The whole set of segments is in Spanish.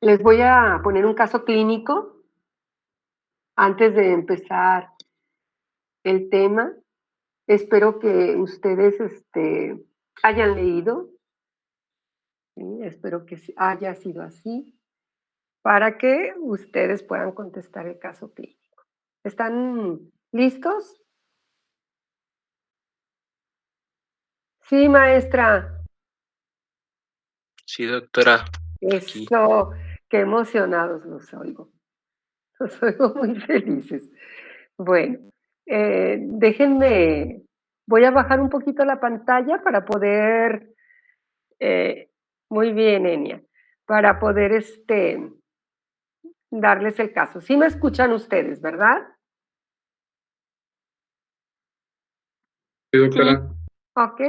Les voy a poner un caso clínico antes de empezar el tema. Espero que ustedes, hayan leído, ¿sí? Espero que haya sido así, para que ustedes puedan contestar el caso clínico. ¿Están listos? Sí, maestra. Sí, doctora, aquí. Eso, qué emocionados los oigo. Los oigo muy felices. Bueno, déjenme, voy a bajar un poquito la pantalla para poder, eh, muy bien, Enia, para poder, darles el caso. Sí me escuchan ustedes, ¿verdad? Sí, Sí. doctora. Ok.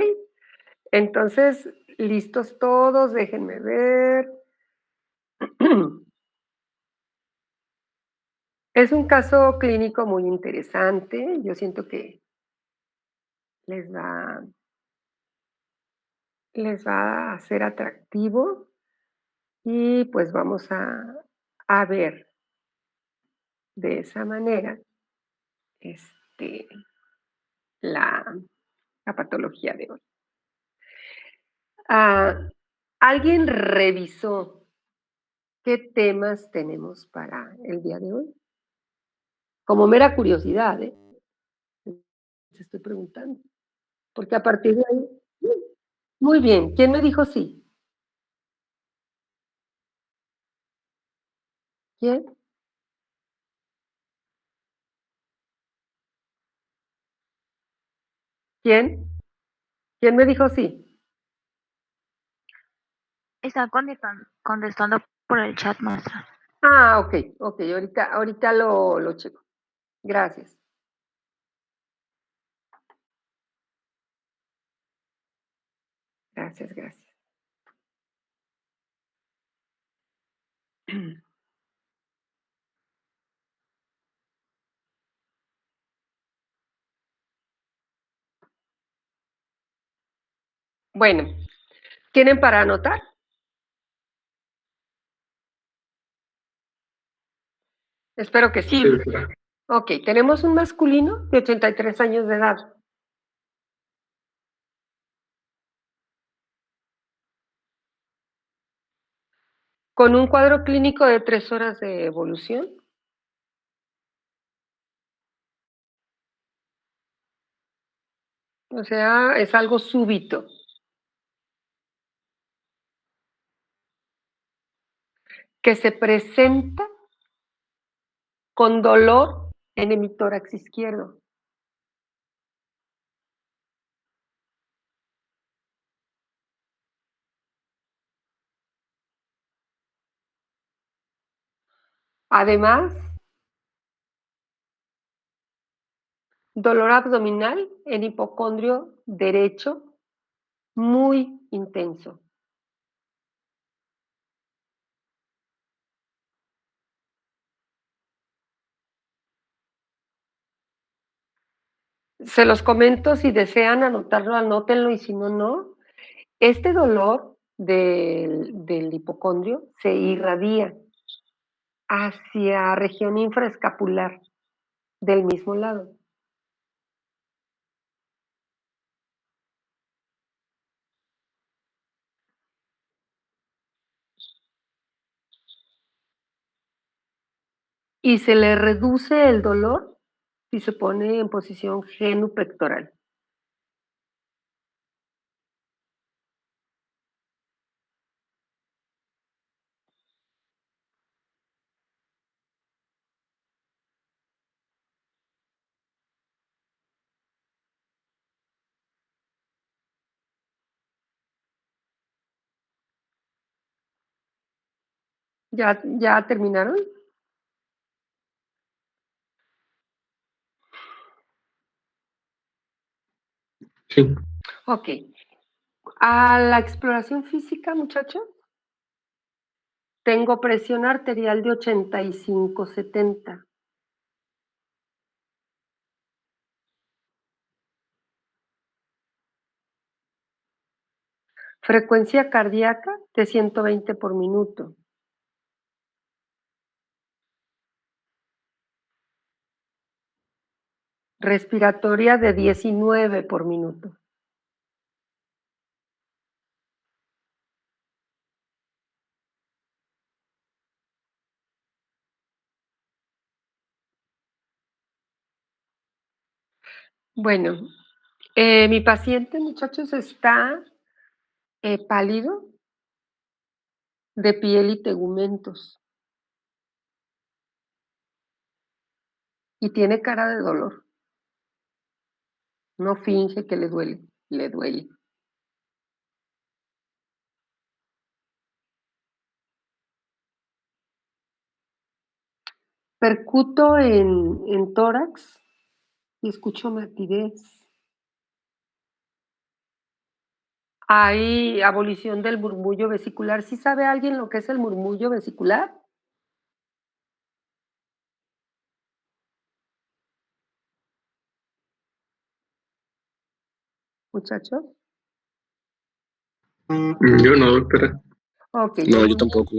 Entonces, listos todos, déjenme ver. Es un caso clínico muy interesante. Yo siento que les va, les va a ser atractivo y pues vamos a ver de esa manera este, la, la patología de hoy. Ah, ¿Alguien revisó qué temas tenemos para el día de hoy? Como mera curiosidad, ¿eh? Les estoy preguntando. Porque a partir de ahí, muy bien. ¿Quién me dijo sí? ¿Quién? ¿Quién? ¿Quién me dijo sí? Está contestando por el chat, maestra. Ah, ok, ok. Ahorita lo checo. Gracias. Gracias, gracias. Bueno, ¿tienen para anotar? Espero que sí. Sí, doctora. Ok, tenemos un masculino de 83 años de edad. Con un cuadro clínico de 3 horas de evolución. O sea, es algo súbito. Que se presenta con dolor en hemitórax izquierdo. Además, dolor abdominal en hipocondrio derecho muy intenso. Se los comento, si desean anotarlo, anótenlo y si no, no. Este dolor del hipocondrio se irradia hacia región infraescapular del mismo lado. Y se le reduce el dolor si se pone en posición genupectoral. ¿Ya terminaron? Sí. Ok. A la exploración física, muchachos, tengo presión arterial de 85/70. Frecuencia cardíaca de 120 por minuto. respiratoria de 19 por minuto. Bueno, mi paciente, muchachos, está pálido, de piel y tegumentos. Y tiene cara de dolor. No finge que le duele, le duele. Percuto en tórax y escucho matidez. Hay abolición del murmullo vesicular. ¿Sí sabe alguien lo que es el murmullo vesicular? Muchachos. Yo no, doctora. Ok. No, yo tampoco.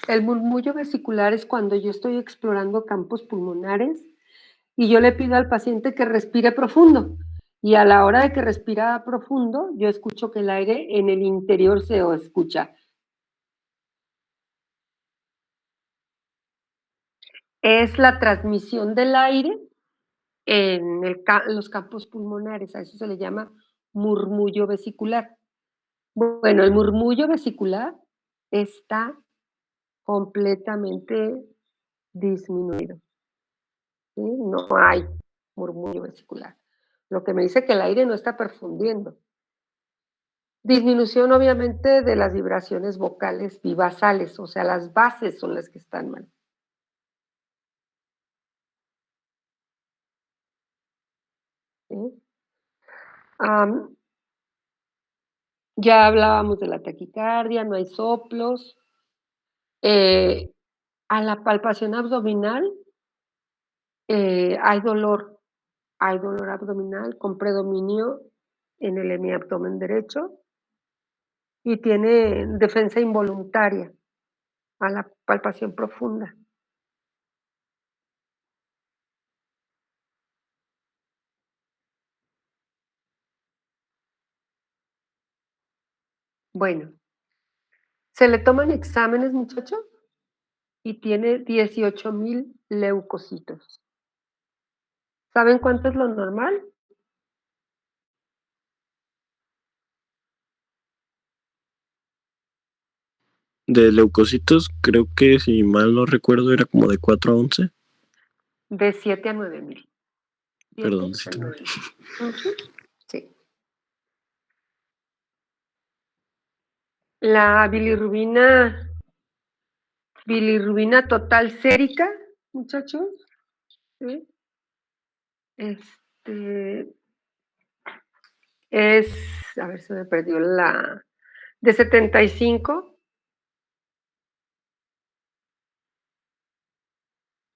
El murmullo vesicular es cuando yo estoy explorando campos pulmonares y yo le pido al paciente que respire profundo. Y a la hora de que respira profundo, yo escucho que el aire en el interior se escucha. Es la transmisión del aire en los campos pulmonares, a eso se le llama murmullo vesicular. Bueno, el murmullo vesicular está completamente disminuido. ¿Sí? No hay murmullo vesicular. Lo que me dice que el aire no está perfundiendo. Disminución, obviamente, de las vibraciones vocales bivasales, o sea, las bases son las que están mal. ¿Sí? Ya hablábamos de la taquicardia, no hay soplos. A la palpación abdominal hay dolor abdominal con predominio en el hemiabdomen derecho y tiene defensa involuntaria a la palpación profunda. Bueno, se le toman exámenes, muchachos, y tiene 18,000 leucocitos. ¿Saben cuánto es lo normal? De leucocitos, creo que si mal no recuerdo era como de 4 a 11. De 7 a 9,000. Perdón, 7 a 9,000. Sí. La bilirrubina total sérica, muchachos, ¿sí? A ver, se me perdió de 75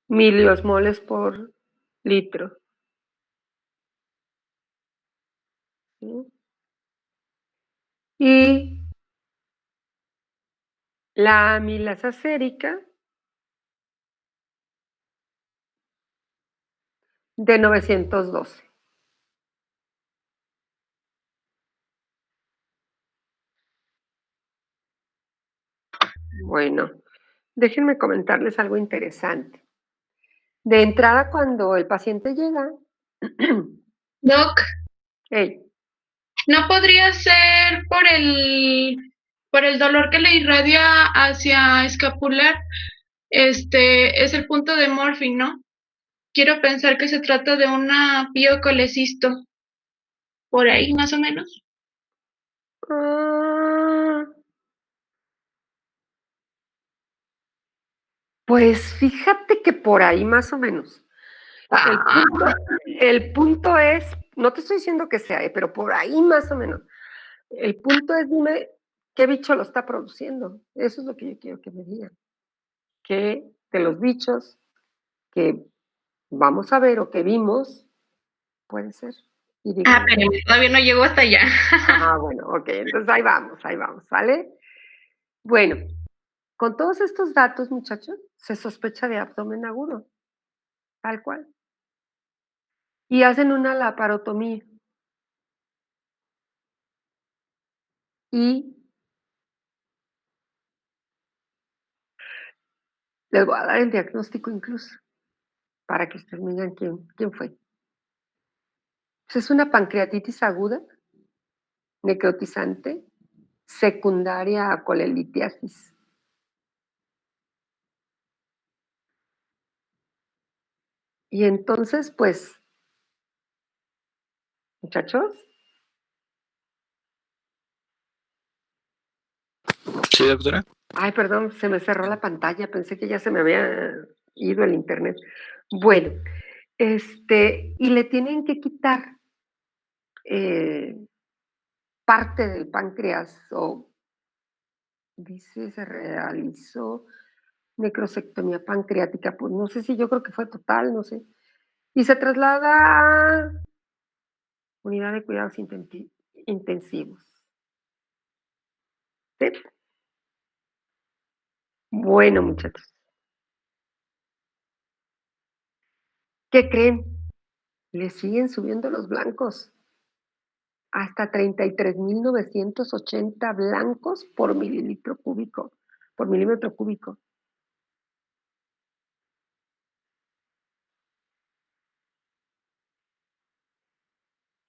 miliosmoles por litro. ¿Sí? Y la amilasa sérica de 912. Bueno, déjenme comentarles algo interesante. De entrada, cuando el paciente llega, Doc, hey, ¿no podría ser por el dolor que le irradia hacia escapular? Es el punto de Morphy, ¿no? Quiero pensar que se trata de una piocolecisto. Por ahí, más o menos. pues fíjate que por ahí más o menos. El punto es, no te estoy diciendo que sea, pero por ahí más o menos. El punto es, dime, ¿qué bicho lo está produciendo? Eso es lo que yo quiero que me digan. ¿Qué de los bichos que vamos a ver o que vimos puede ser? Pero todavía no llegó hasta allá. Bueno, ok, entonces ahí vamos, ¿vale? Bueno, con todos estos datos, muchachos, se sospecha de abdomen agudo, tal cual. y hacen una laparotomía. Y les voy a dar el diagnóstico incluso, para que ustedes me digan quién fue. Es una pancreatitis aguda, necrotizante, secundaria a colelitiasis. Y entonces, pues, muchachos. Sí, doctora. Ay, perdón, se me cerró la pantalla, pensé que ya se me había ido el internet. Bueno, y le tienen que quitar parte del páncreas, o dice, se realizó necrosectomía pancreática, pues no sé si yo creo que fue total, no sé. Y se traslada a unidad de cuidados intensivos. ¿Sí? Bueno, muchachos. ¿Qué creen? Le siguen subiendo los blancos. Hasta 33,980 blancos por milímetro cúbico.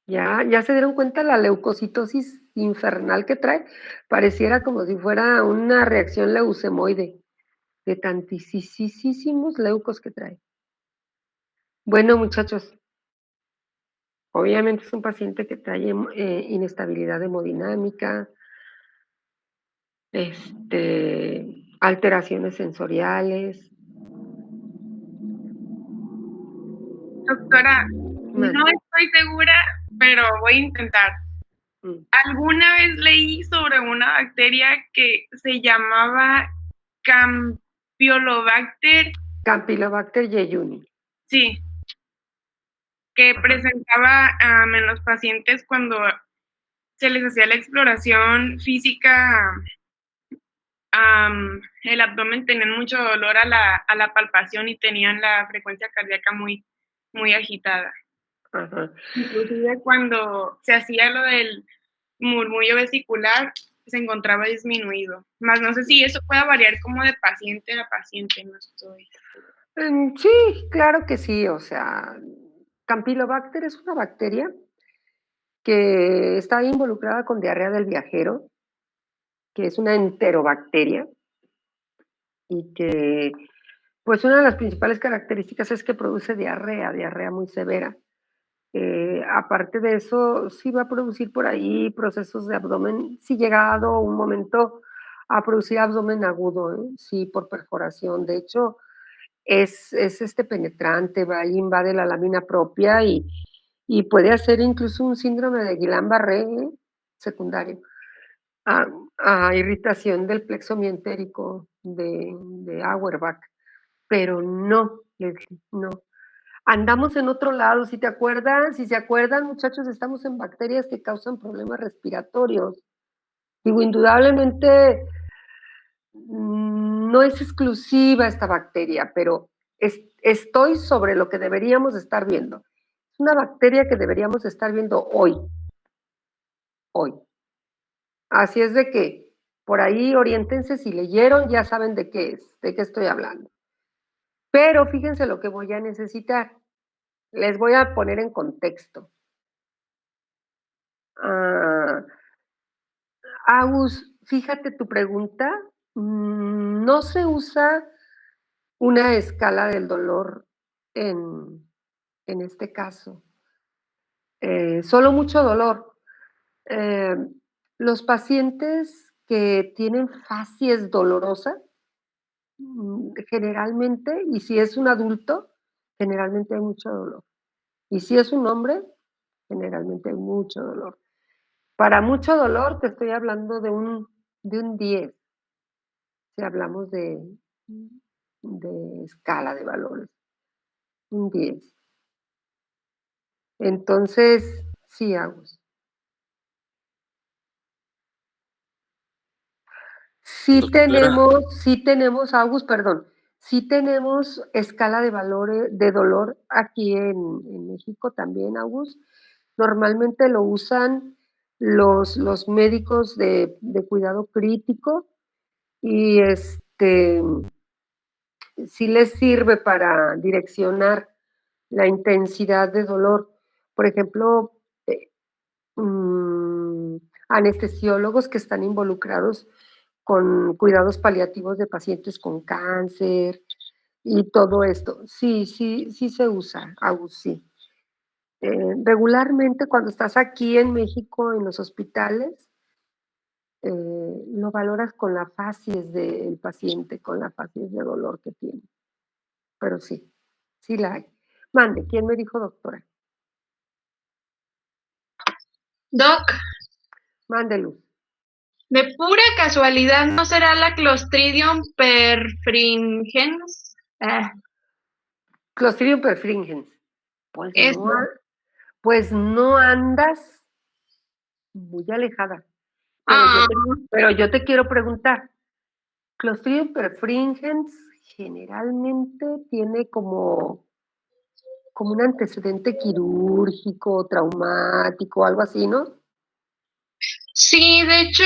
Ya se dieron cuenta la leucocitosis infernal que trae. Pareciera como si fuera una reacción leucemoide de tantísimos leucos que trae. Bueno, muchachos, obviamente es un paciente que trae inestabilidad hemodinámica, alteraciones sensoriales. Doctora, no estoy segura, pero voy a intentar. Alguna vez leí sobre una bacteria que se llamaba Campylobacter jejuni. Sí, que presentaba en los pacientes cuando se les hacía la exploración física, el abdomen tenían mucho dolor a la palpación y tenían la frecuencia cardíaca muy, muy agitada. Ajá. Inclusive cuando se hacía lo del murmullo vesicular, se encontraba disminuido. Más no sé si eso pueda variar como de paciente a paciente, no estoy. Sí, claro que sí, o sea, Campylobacter es una bacteria que está involucrada con diarrea del viajero, que es una enterobacteria, y que, pues una de las principales características es que produce diarrea muy severa. Aparte de eso, sí va a producir por ahí procesos de abdomen, sí llegado un momento a producir abdomen agudo, sí, por perforación. De hecho, es penetrante, va y invade la lámina propia y puede hacer incluso un síndrome de Guillain-Barré secundario a irritación del plexo mientérico de Auerbach. Pero no, Leslie, no. Andamos en otro lado, si se acuerdan, muchachos, estamos en bacterias que causan problemas respiratorios. Digo, indudablemente no es exclusiva esta bacteria, pero estoy sobre lo que deberíamos estar viendo. Es una bacteria que deberíamos estar viendo hoy. Así es de que por ahí oriéntense, si leyeron, ya saben de qué estoy hablando. Pero fíjense lo que voy a necesitar. Les voy a poner en contexto. Agus, fíjate tu pregunta. No se usa una escala del dolor en este caso. Solo mucho dolor. Los pacientes que tienen facies dolorosa, generalmente, y si es un adulto, generalmente hay mucho dolor. Y si es un hombre, generalmente hay mucho dolor. Para mucho dolor te estoy hablando de un 10, si hablamos de escala de valores, un 10. Entonces, sí, Agus. Sí Doctora. tenemos, Agus, perdón, Sí tenemos escala de valores de dolor aquí en México también, August. Normalmente lo usan los médicos de cuidado crítico y, sí les sirve para direccionar la intensidad de dolor. Por ejemplo, eh, mm, anestesiólogos que están involucrados con cuidados paliativos de pacientes con cáncer y todo esto. Sí, sí, sí se usa, Agus, sí. Regularmente cuando estás aquí en México en los hospitales, lo valoras con la facies del paciente, con la facies de dolor que tiene. Pero sí, sí la hay. Mande, ¿quién me dijo doctora? Doc, Mande, Luz. de pura casualidad, ¿no será la Clostridium perfringens? Clostridium perfringens. Pues Es, no, pues no andas muy alejada. ah, Pero yo te quiero preguntar, Clostridium perfringens generalmente tiene como un antecedente quirúrgico, traumático, algo así, ¿no? sí, de hecho,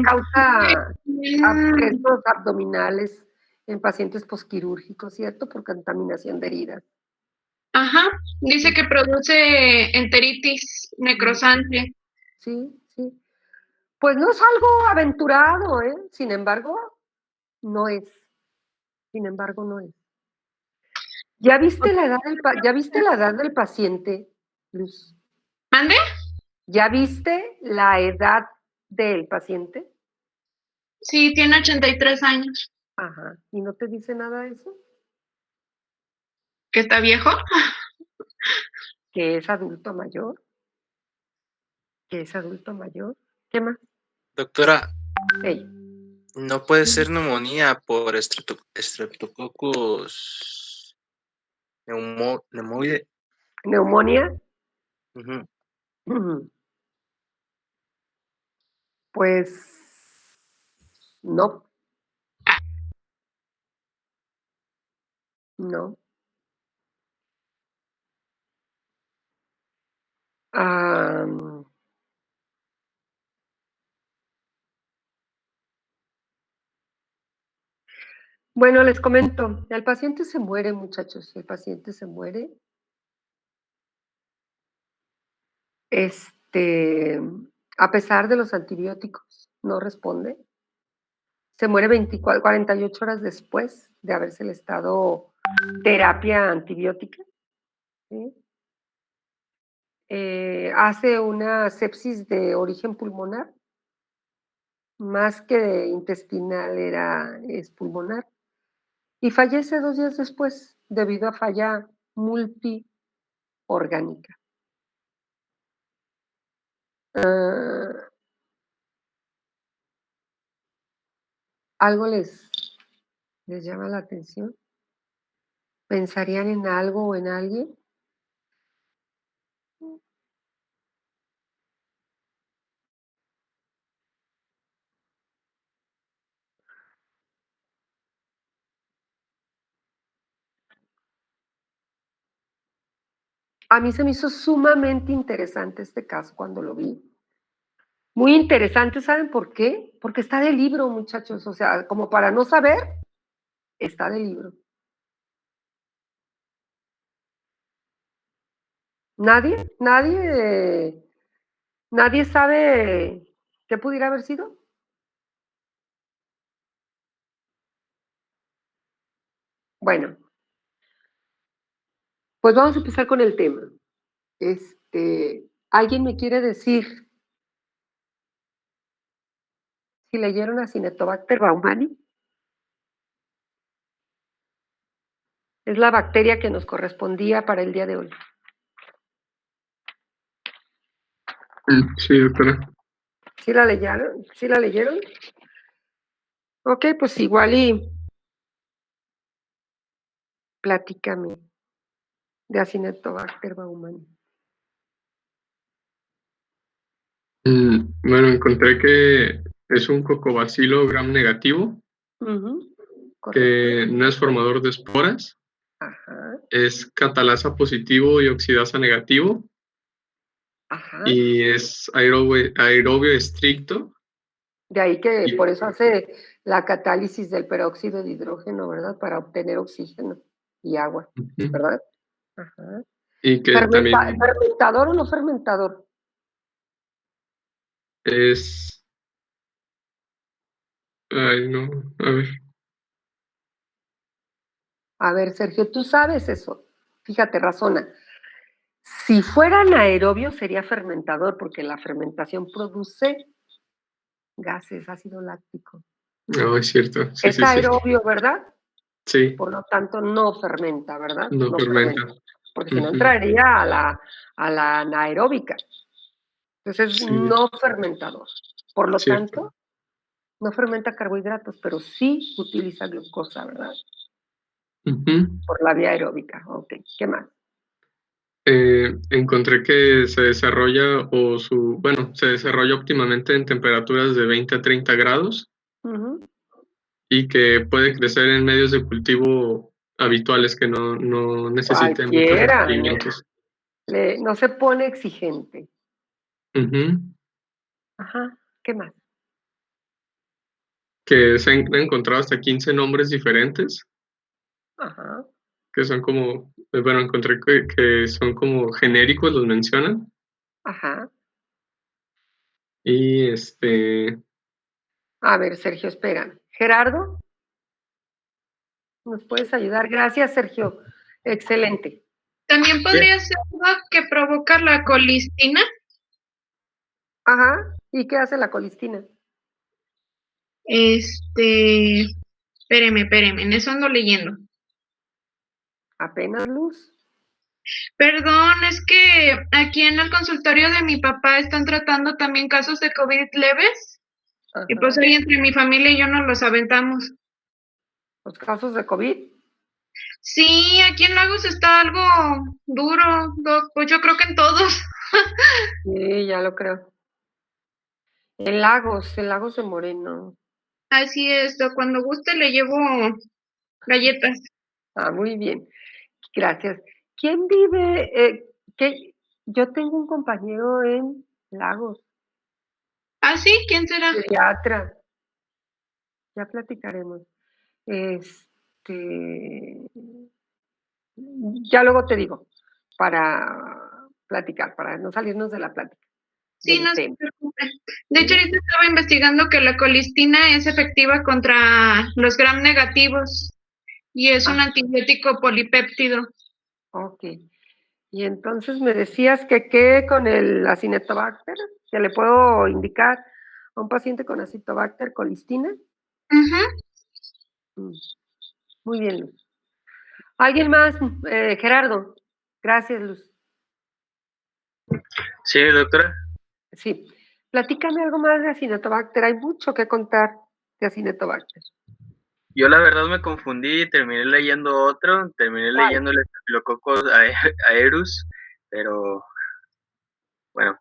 Causa mm, abscesos abdominales en pacientes posquirúrgicos, ¿cierto? Por contaminación de heridas. ajá, dice que produce enteritis necrosante. Sí, sí. Pues no es algo aventurado, ¿eh? Sin embargo, no es. Sin embargo, no es. ¿Ya viste la edad ya viste la edad del paciente, Luz? ¿Mande? ¿Ya viste la edad del paciente? Sí, tiene 83 años. Ajá. ¿Y no te dice nada de eso? ¿Que está viejo? Que es adulto mayor. Que es adulto mayor. ¿Qué más? Doctora, Ey, no puede ser neumonía por Streptococcus pneumoniae. neumonía. Ujú. Pues no, no. Am, bueno, les comento, el paciente se muere, muchachos, el paciente se muere. Este, a pesar de los antibióticos, no responde. Se muere 24, 48 horas después de habérsele estado terapia antibiótica. ¿Sí? Hace una sepsis de origen pulmonar, más que intestinal, es pulmonar. Y fallece 2 días después debido a falla multiorgánica. ¿Algo les llama la atención? ¿Pensarían en algo o en alguien? A mí se me hizo sumamente interesante este caso cuando lo vi. Muy interesante, ¿saben por qué? Porque está de libro, muchachos. O sea, como para no saber, está de libro. ¿Nadie? ¿Nadie? ¿Nadie sabe qué pudiera haber sido? Bueno, pues vamos a empezar con el tema. ¿Alguien me quiere decir si leyeron a Cinetobacter baumani? Es la bacteria que nos correspondía para el día de hoy. Sí, doctora. ¿Sí la leyeron? ¿Sí la leyeron? Ok, pues igual y platícame de Acinetobacter baumani. Bueno, encontré que es un cocobacilo gram negativo. Ujú. que no es formador de esporas, Ajá, es catalasa positivo y oxidasa negativo, ajá. y es aerobio estricto. De ahí que Y- por eso hace la catálisis del peróxido de hidrógeno, ¿verdad? Para obtener oxígeno y agua, Ujú. ¿verdad? Ajá. Y que también ¿Fermentador o no fermentador? es... Ay, no, a ver. A ver, Sergio, tú sabes eso. Fíjate, razona. Si fuera anaerobio sería fermentador, porque la fermentación produce gases, ácido láctico. No, es cierto. Sí, Es sí, sí. aerobio, ¿verdad? Sí, Por lo tanto, no fermenta, ¿verdad? no fermenta. Porque si no Ujú. entraría a la anaeróbica. Entonces, Sí, no fermentador. Por lo cierto. tanto, no fermenta carbohidratos, pero sí utiliza glucosa, ¿verdad? Ujú. Por la vía aeróbica. Ok, ¿qué más? Encontré que se desarrolla se desarrolla óptimamente en temperaturas de 20 a 30 grados Ujú. y que puede crecer en medios de cultivo habituales que no necesiten muchos Cualquiera, requerimientos. no se pone exigente. Ujú. Ajá, ¿qué más? Que se han encontrado hasta 15 nombres diferentes, Ajá, que son como, encontré que son como genéricos, los mencionan. ajá. Y A ver, Sergio, espera. Gerardo, ¿nos puedes ayudar? Gracias, Sergio. Excelente. También podría ser algo que provoca la colistina. Ajá, ¿y qué hace la colistina? Espéreme, en eso ando leyendo. Apenas luz. Perdón, es que aquí en el consultorio de mi papá están tratando también casos de COVID leves y pues Ajá. ahí entre mi familia y yo nos los aventamos. Los casos de COVID. Sí, aquí en Lagos está algo duro, Doc, pues yo creo que en todos. Sí, ya lo creo. En Lagos de Moreno. Así es, Doc, cuando guste le llevo galletas. Ah, muy bien. Gracias. ¿Quién vive? Yo tengo un compañero en Lagos, ¿Ah, sí? ¿Quién será? pediatra. Ya platicaremos. Ya luego te digo, para platicar, para no salirnos de la plática, Sí, del no se tema. preocupe. De hecho, ¿Sí? ahorita estaba investigando que la colistina es efectiva contra los gram negativos y es un antibiótico polipéptido. Ok. Y entonces me decías que qué con el Acinetobacter, que le puedo indicar a un paciente con Acinetobacter colistina. Ujú. Mm, Muy bien, Luz. ¿Alguien más? Gerardo. Gracias, Luz. Sí, doctora. Sí. Platícame algo más de Acinetobacter. Hay mucho que contar de Acinetobacter. Yo la verdad me confundí y terminé leyendo otro, terminé ¿Cuál? leyendo el Staphylococcus aureus, pero bueno.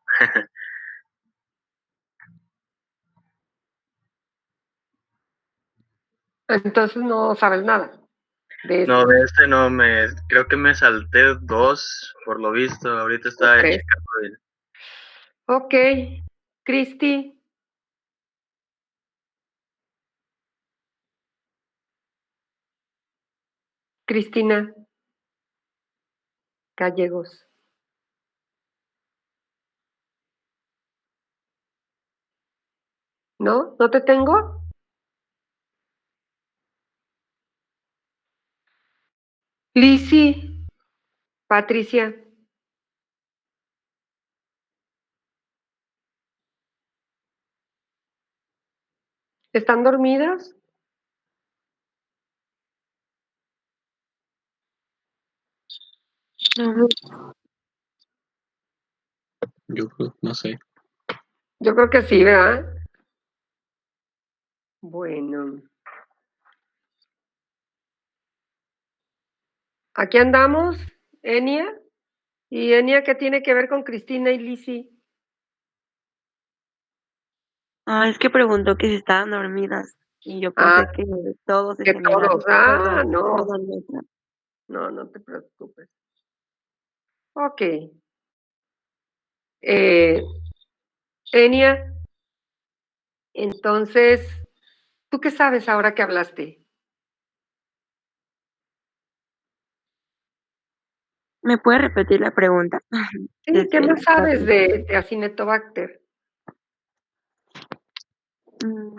Entonces no sabes nada de No, eso. de este no, creo que me salté 2, por lo visto, ahorita estaba ¿Tres? checando el... Ok. Cristi. Cristina Gallegos. ¿No? ¿No te tengo? Lisi. Patricia. ¿Están dormidas? Yo no sé. Yo creo que sí, ¿verdad? Bueno. Aquí andamos, Enia. ¿Y Enia qué tiene que ver con Cristina y Lisi? Ah, es que preguntó que si estaban dormidas. Y yo pensé Ah, que todos en que general, todos. No, perdón, maestra. no te preocupes. Ok. Eh, Enia, entonces, ¿tú qué sabes ahora que hablaste? ¿Me puede repetir la pregunta? Sí, ¿qué más sabes Desde de Acinetobacter? Mm,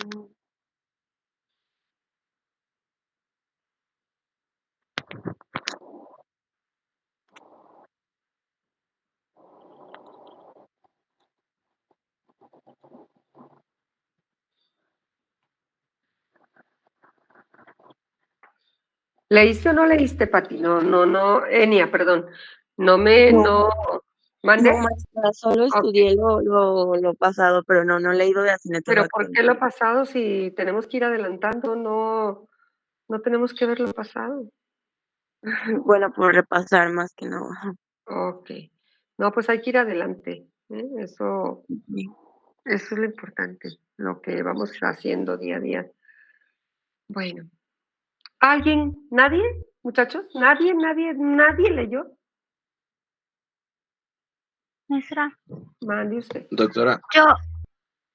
¿Leíste o no leíste, Pati? No, Enia, perdón. no, No, ¿mande? no, maestra, solo Ok, estudié lo pasado, pero no he leído de pero ¿por Acinetobacter. qué lo pasado si tenemos que ir adelantando? No tenemos que ver lo pasado. Bueno, por repasar más que no. Ok. No, pues hay que ir adelante. Eso es lo importante, lo que vamos haciendo día a día. Bueno, ¿alguien? ¿Nadie, muchachos? ¿Nadie leyó? Maestra, Mande usted. Doctora, yo,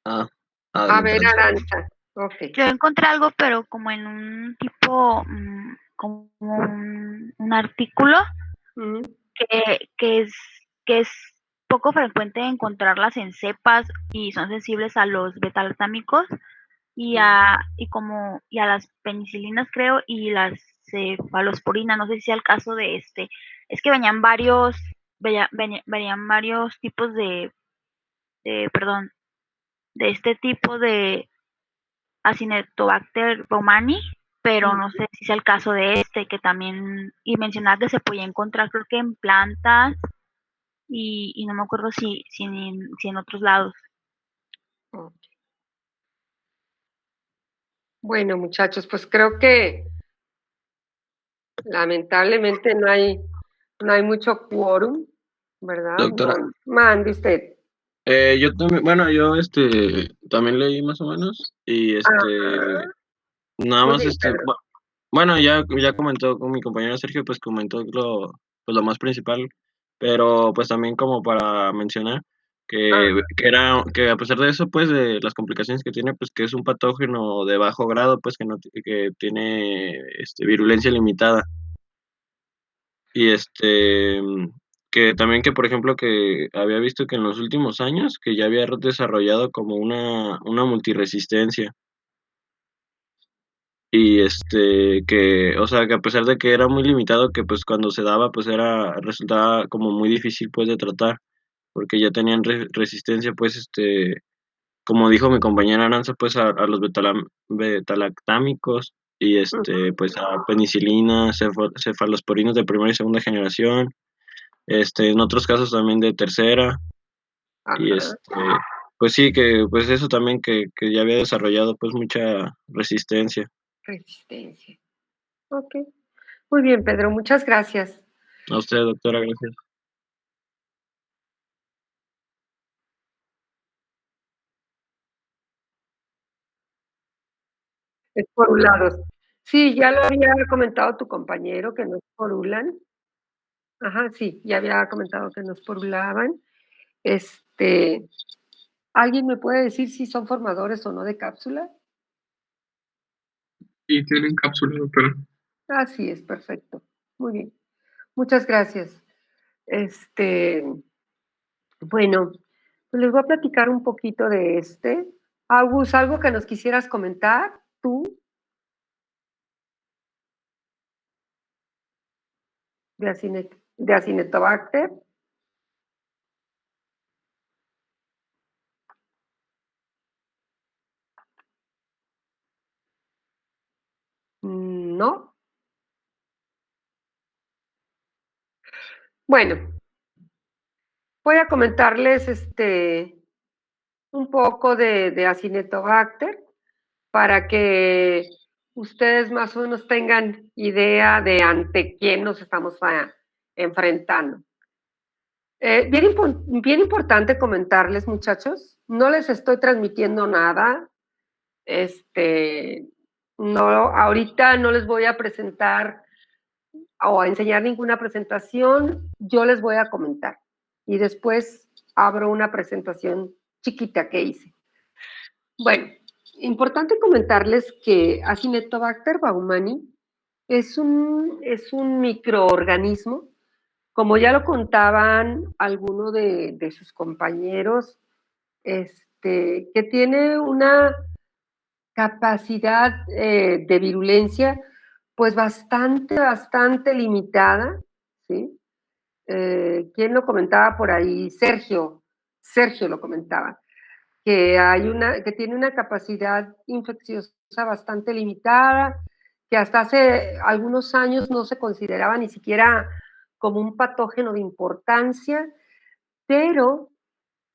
A ver, adelante. Aranza. Ok. yo encontré algo, pero como en un tipo, como un artículo Mm, que es poco frecuente encontrarlas en cepas y son sensibles a los betalactámicos y a las penicilinas, creo, y las cefalosporinas. No sé si sea el caso de este. Es que venían varios tipos perdón, de este tipo de Acinetobacter baumannii, pero no sé si sea el caso de este, que también, y mencionaba que se podía encontrar, creo que en plantas, y no me acuerdo si en otros lados. ok. Bueno, muchachos, pues creo que lamentablemente no hay mucho quórum, ¿verdad? Doctora, Mande usted. yo también, bueno, yo también leí más o menos y Ajá. nada Muy más bien, Pedro. bueno, ya comentó con mi compañero Sergio, pues comentó lo más principal, pero pues también como para mencionar Ajá. que a pesar de eso, pues de las complicaciones que tiene, pues que es un patógeno de bajo grado, pues que tiene virulencia limitada. Y que también que por ejemplo que había visto que en los últimos años que ya había desarrollado como una multiresistencia. Y que, o sea, que a pesar de que era muy limitado, que pues cuando se daba, pues resultaba como muy difícil pues de tratar, porque ya tenían resistencia, pues como dijo mi compañera Aranza, pues a los betalactámicos y pues a penicilina, cefalosporinos de primera y segunda generación, en otros casos también de tercera, y Ajá. pues sí, que pues eso también que ya había desarrollado pues mucha resistencia. Resistencia. Ok. Muy bien, Pedro, muchas gracias. A usted, doctora, gracias. Esporulados. Sí, ya lo había comentado tu compañero que no esporulan. Ajá, sí, ya había comentado que no esporulaban. Este, ¿Alguien me puede decir si son formadores o no de cápsula? Y tienen cápsula, doctora. Así es, perfecto. Muy bien. Muchas gracias. Este, bueno, pues les voy a platicar un poquito de Agus, ¿algo que nos quisieras comentar tú de Acinetobacter? No. Bueno, voy a comentarles un poco de Acinetobacter para que ustedes más o menos tengan idea de ante quién nos estamos enfrentando. Bien importante comentarles, muchachos, no les estoy transmitiendo nada, No, ahorita no les voy a presentar o a enseñar ninguna presentación, yo les voy a comentar y después abro una presentación chiquita que hice. Bueno, importante comentarles que Acinetobacter baumannii es un microorganismo, como ya lo contaban algunos de sus compañeros, que tiene una capacidad de virulencia pues bastante limitada, ¿sí? ¿Quién lo comentaba por ahí? Sergio lo comentaba, que tiene una capacidad infecciosa bastante limitada, que hasta hace algunos años no se consideraba ni siquiera como un patógeno de importancia, pero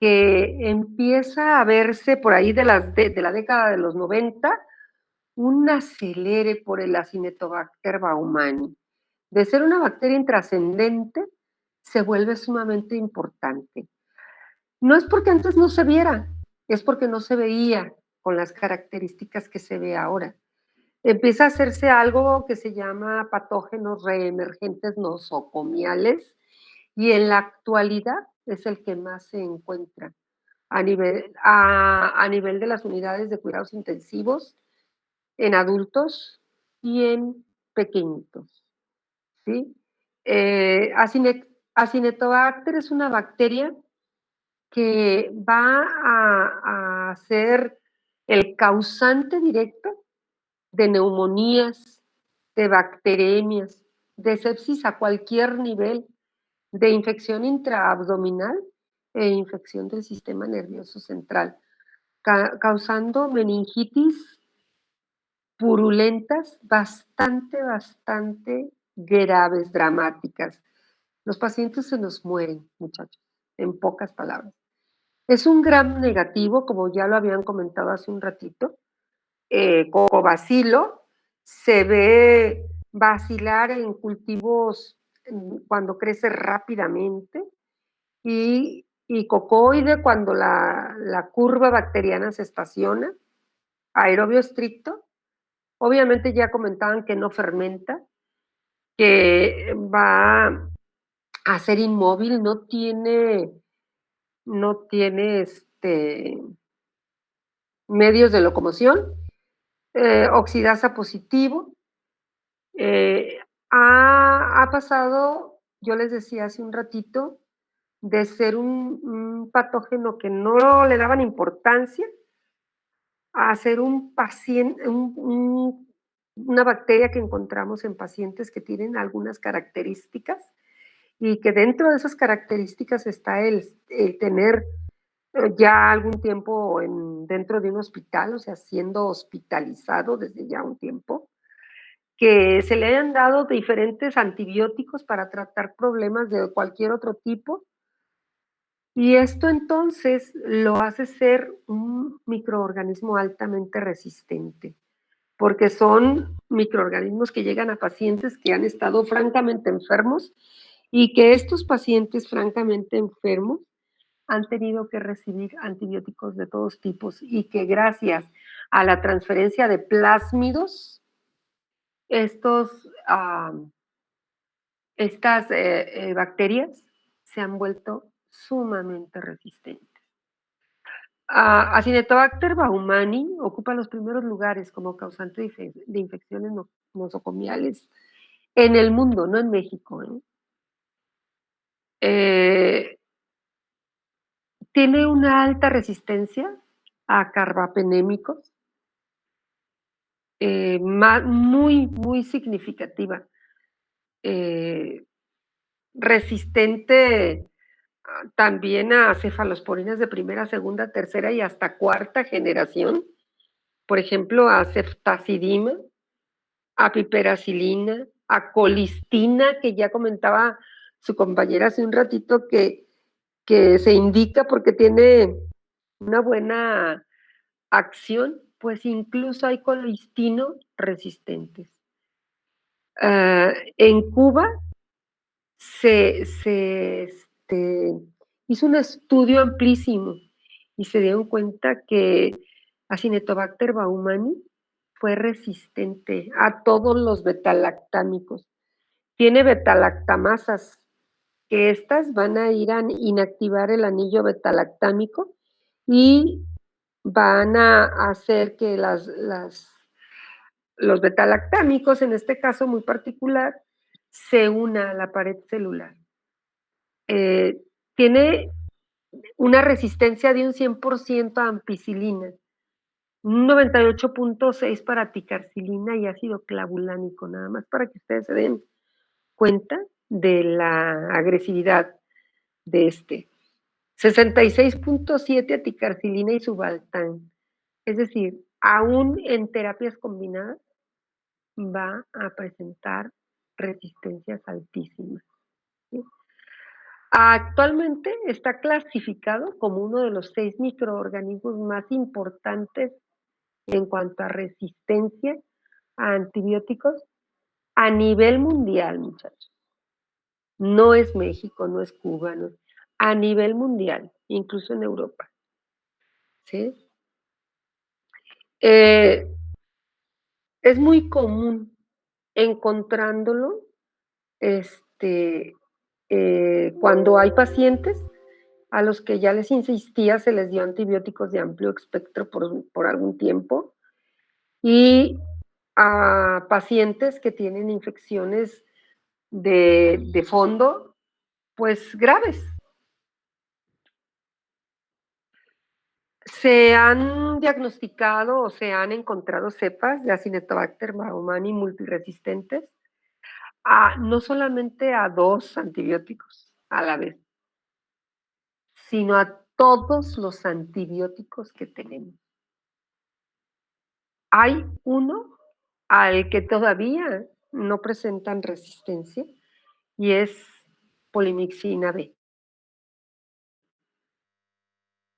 que empieza a verse por ahí de la década de los 90 un acelere por el Acinetobacter baumannii. De ser una bacteria intrascendente, se vuelve sumamente importante. No es porque antes no se viera, es porque no se veía con las características que se ve ahora. Empieza a hacerse algo que se llama patógenos reemergentes nosocomiales y en la actualidad es el que más se encuentra a nivel de las unidades de cuidados intensivos en adultos y en pequeñitos, ¿sí? Acinetobacter es una bacteria que va a ser el causante directo de neumonías, de bacteremias, de sepsis a cualquier nivel, de infección intraabdominal e infección del sistema nervioso central, causando meningitis purulentas bastante graves, dramáticas. Los pacientes se nos mueren, muchachos, en pocas palabras. Es un gram negativo, como ya lo habían comentado hace un ratito, cocobacilo, se ve vacilar en cultivos cuando crece rápidamente y cocoide cuando la curva bacteriana se estaciona, aerobio estricto. Obviamente ya comentaban que no fermenta, que va a ser inmóvil, no tiene medios de locomoción, oxidasa positivo. Ha pasado, yo les decía hace un ratito, de ser un patógeno que no le daban importancia a ser un paciente, una bacteria que encontramos en pacientes que tienen algunas características y que dentro de esas características está el tener ya algún tiempo dentro de un hospital, o sea, siendo hospitalizado desde ya un tiempo, que se le hayan dado diferentes antibióticos para tratar problemas de cualquier otro tipo. Y esto entonces lo hace ser un microorganismo altamente resistente, porque son microorganismos que llegan a pacientes que han estado francamente enfermos y que estos pacientes francamente enfermos han tenido que recibir antibióticos de todos tipos y que gracias a la transferencia de plásmidos, estas bacterias se han vuelto sumamente resistentes. Acinetobacter baumannii ocupa los primeros lugares como causante de infecciones nosocomiales en el mundo, no en México. Tiene una alta resistencia a carbapenémicos, muy significativa. Resistente también a cefalosporinas de primera, segunda, tercera y hasta cuarta generación. Por ejemplo, a ceftazidima, a piperacilina, a colistina, que ya comentaba su compañera hace un ratito que se indica porque tiene una buena acción, pues incluso hay colistino resistentes. En Cuba se hizo un estudio amplísimo y se dieron cuenta que Acinetobacter baumannii fue resistente a todos los betalactámicos. Tiene betalactamasas, que estas van a ir a inactivar el anillo betalactámico y van a hacer que los betalactámicos, en este caso muy particular, se una a la pared celular. Tiene una resistencia de un 100% a ampicilina, un 98.6 para ticarcilina y ácido clavulánico, nada más para que ustedes se den cuenta de la agresividad de este. 66.7 a ticarcilina y subaltán. Es decir, aún en terapias combinadas va a presentar resistencias altísimas. ¿Sí? Actualmente está clasificado como uno de los 6 microorganismos más importantes en cuanto a resistencia a antibióticos a nivel mundial, muchachos. No es México, no es Cuba, no, a nivel mundial, incluso en Europa. ¿Sí? Es muy común encontrándolo cuando hay pacientes a los que ya les insistía, se les dio antibióticos de amplio espectro por algún tiempo, y a pacientes que tienen infecciones de fondo, pues graves. Se han diagnosticado o se han encontrado cepas de Acinetobacter baumannii multiresistentes no solamente a 2 antibióticos a la vez, sino a todos los antibióticos que tenemos. Hay uno al que todavía no presentan resistencia y es polimixina B.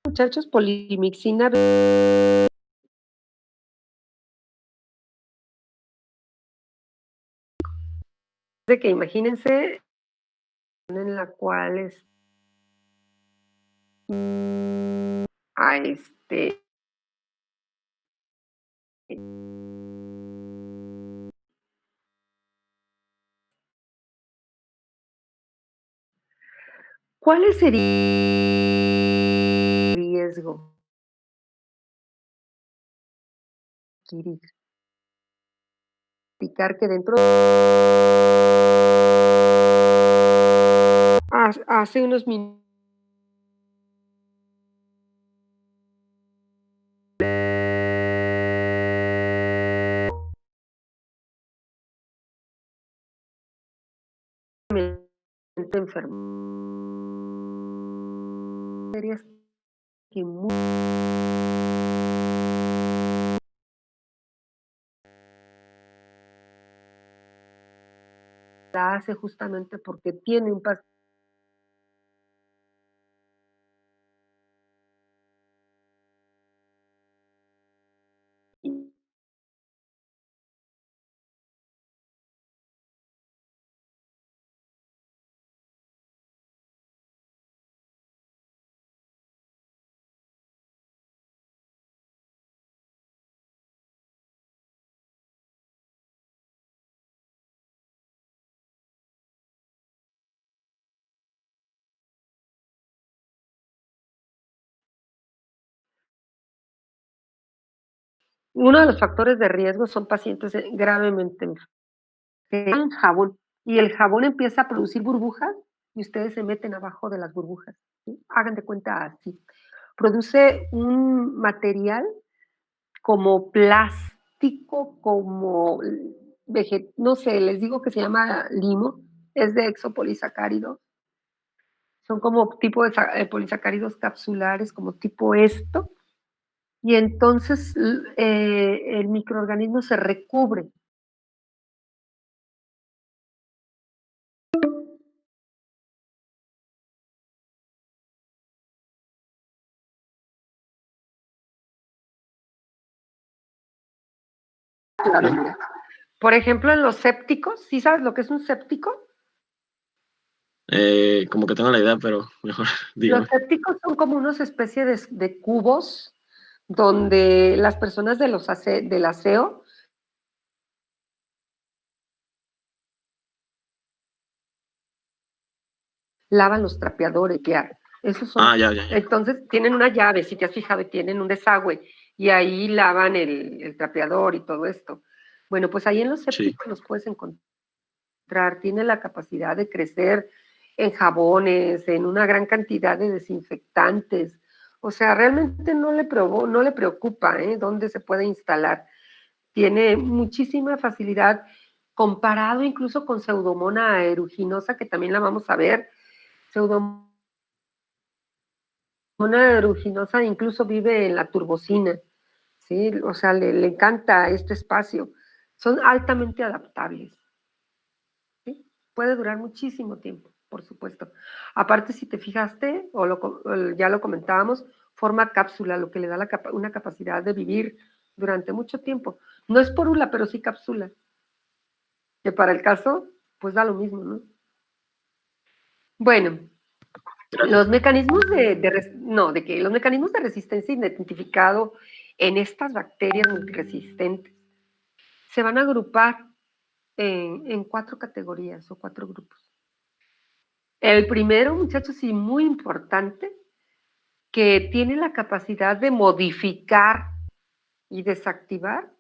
Muchachos, polimixina B. De que imagínense en la cual ¿cuál sería el riesgo? Que dentro hace unos minutos enfermo que la hace justamente porque tiene un paciente uno de los factores de riesgo son pacientes gravemente enfermos. El jabón, y el jabón empieza a producir burbujas y ustedes se meten abajo de las burbujas. ¿Sí? Hagan de cuenta así. Produce un material como plástico, como no sé, les digo que se llama limo, es de exopolisacáridos. Son como tipo de polisacáridos capsulares, como tipo esto. Y entonces el microorganismo se recubre. Por ejemplo, en los sépticos, ¿sí sabes lo que es un séptico? Como que tengo la idea, pero mejor dígame. Los sépticos son como unas especies de cubos donde las personas del aseo lavan los trapeadores, ya. Esos son. Ya. Entonces, tienen una llave, si te has fijado, y tienen un desagüe, y ahí lavan el trapeador y todo esto. Bueno, pues ahí en los sépticos los puedes encontrar. Tiene la capacidad de crecer en jabones, en una gran cantidad de desinfectantes. O sea, realmente no le preocupa dónde se puede instalar. Tiene muchísima facilidad comparado incluso con Pseudomonas aeruginosa, que también la vamos a ver. Pseudomonas aeruginosa incluso vive en la turbocina, ¿sí? O sea, le encanta este espacio. Son altamente adaptables, ¿sí? Puede durar muchísimo tiempo, por supuesto. Aparte, si te fijaste, ya lo comentábamos, forma cápsula, lo que le da una capacidad de vivir durante mucho tiempo. No es porula, pero sí cápsula. Que para el caso, pues da lo mismo, ¿no? Bueno, los mecanismos los mecanismos de resistencia identificados en estas bacterias multiresistentes se van a agrupar en 4 categorías o 4 grupos. El primero, muchachos, y muy importante, que tiene la capacidad de modificar y desactivar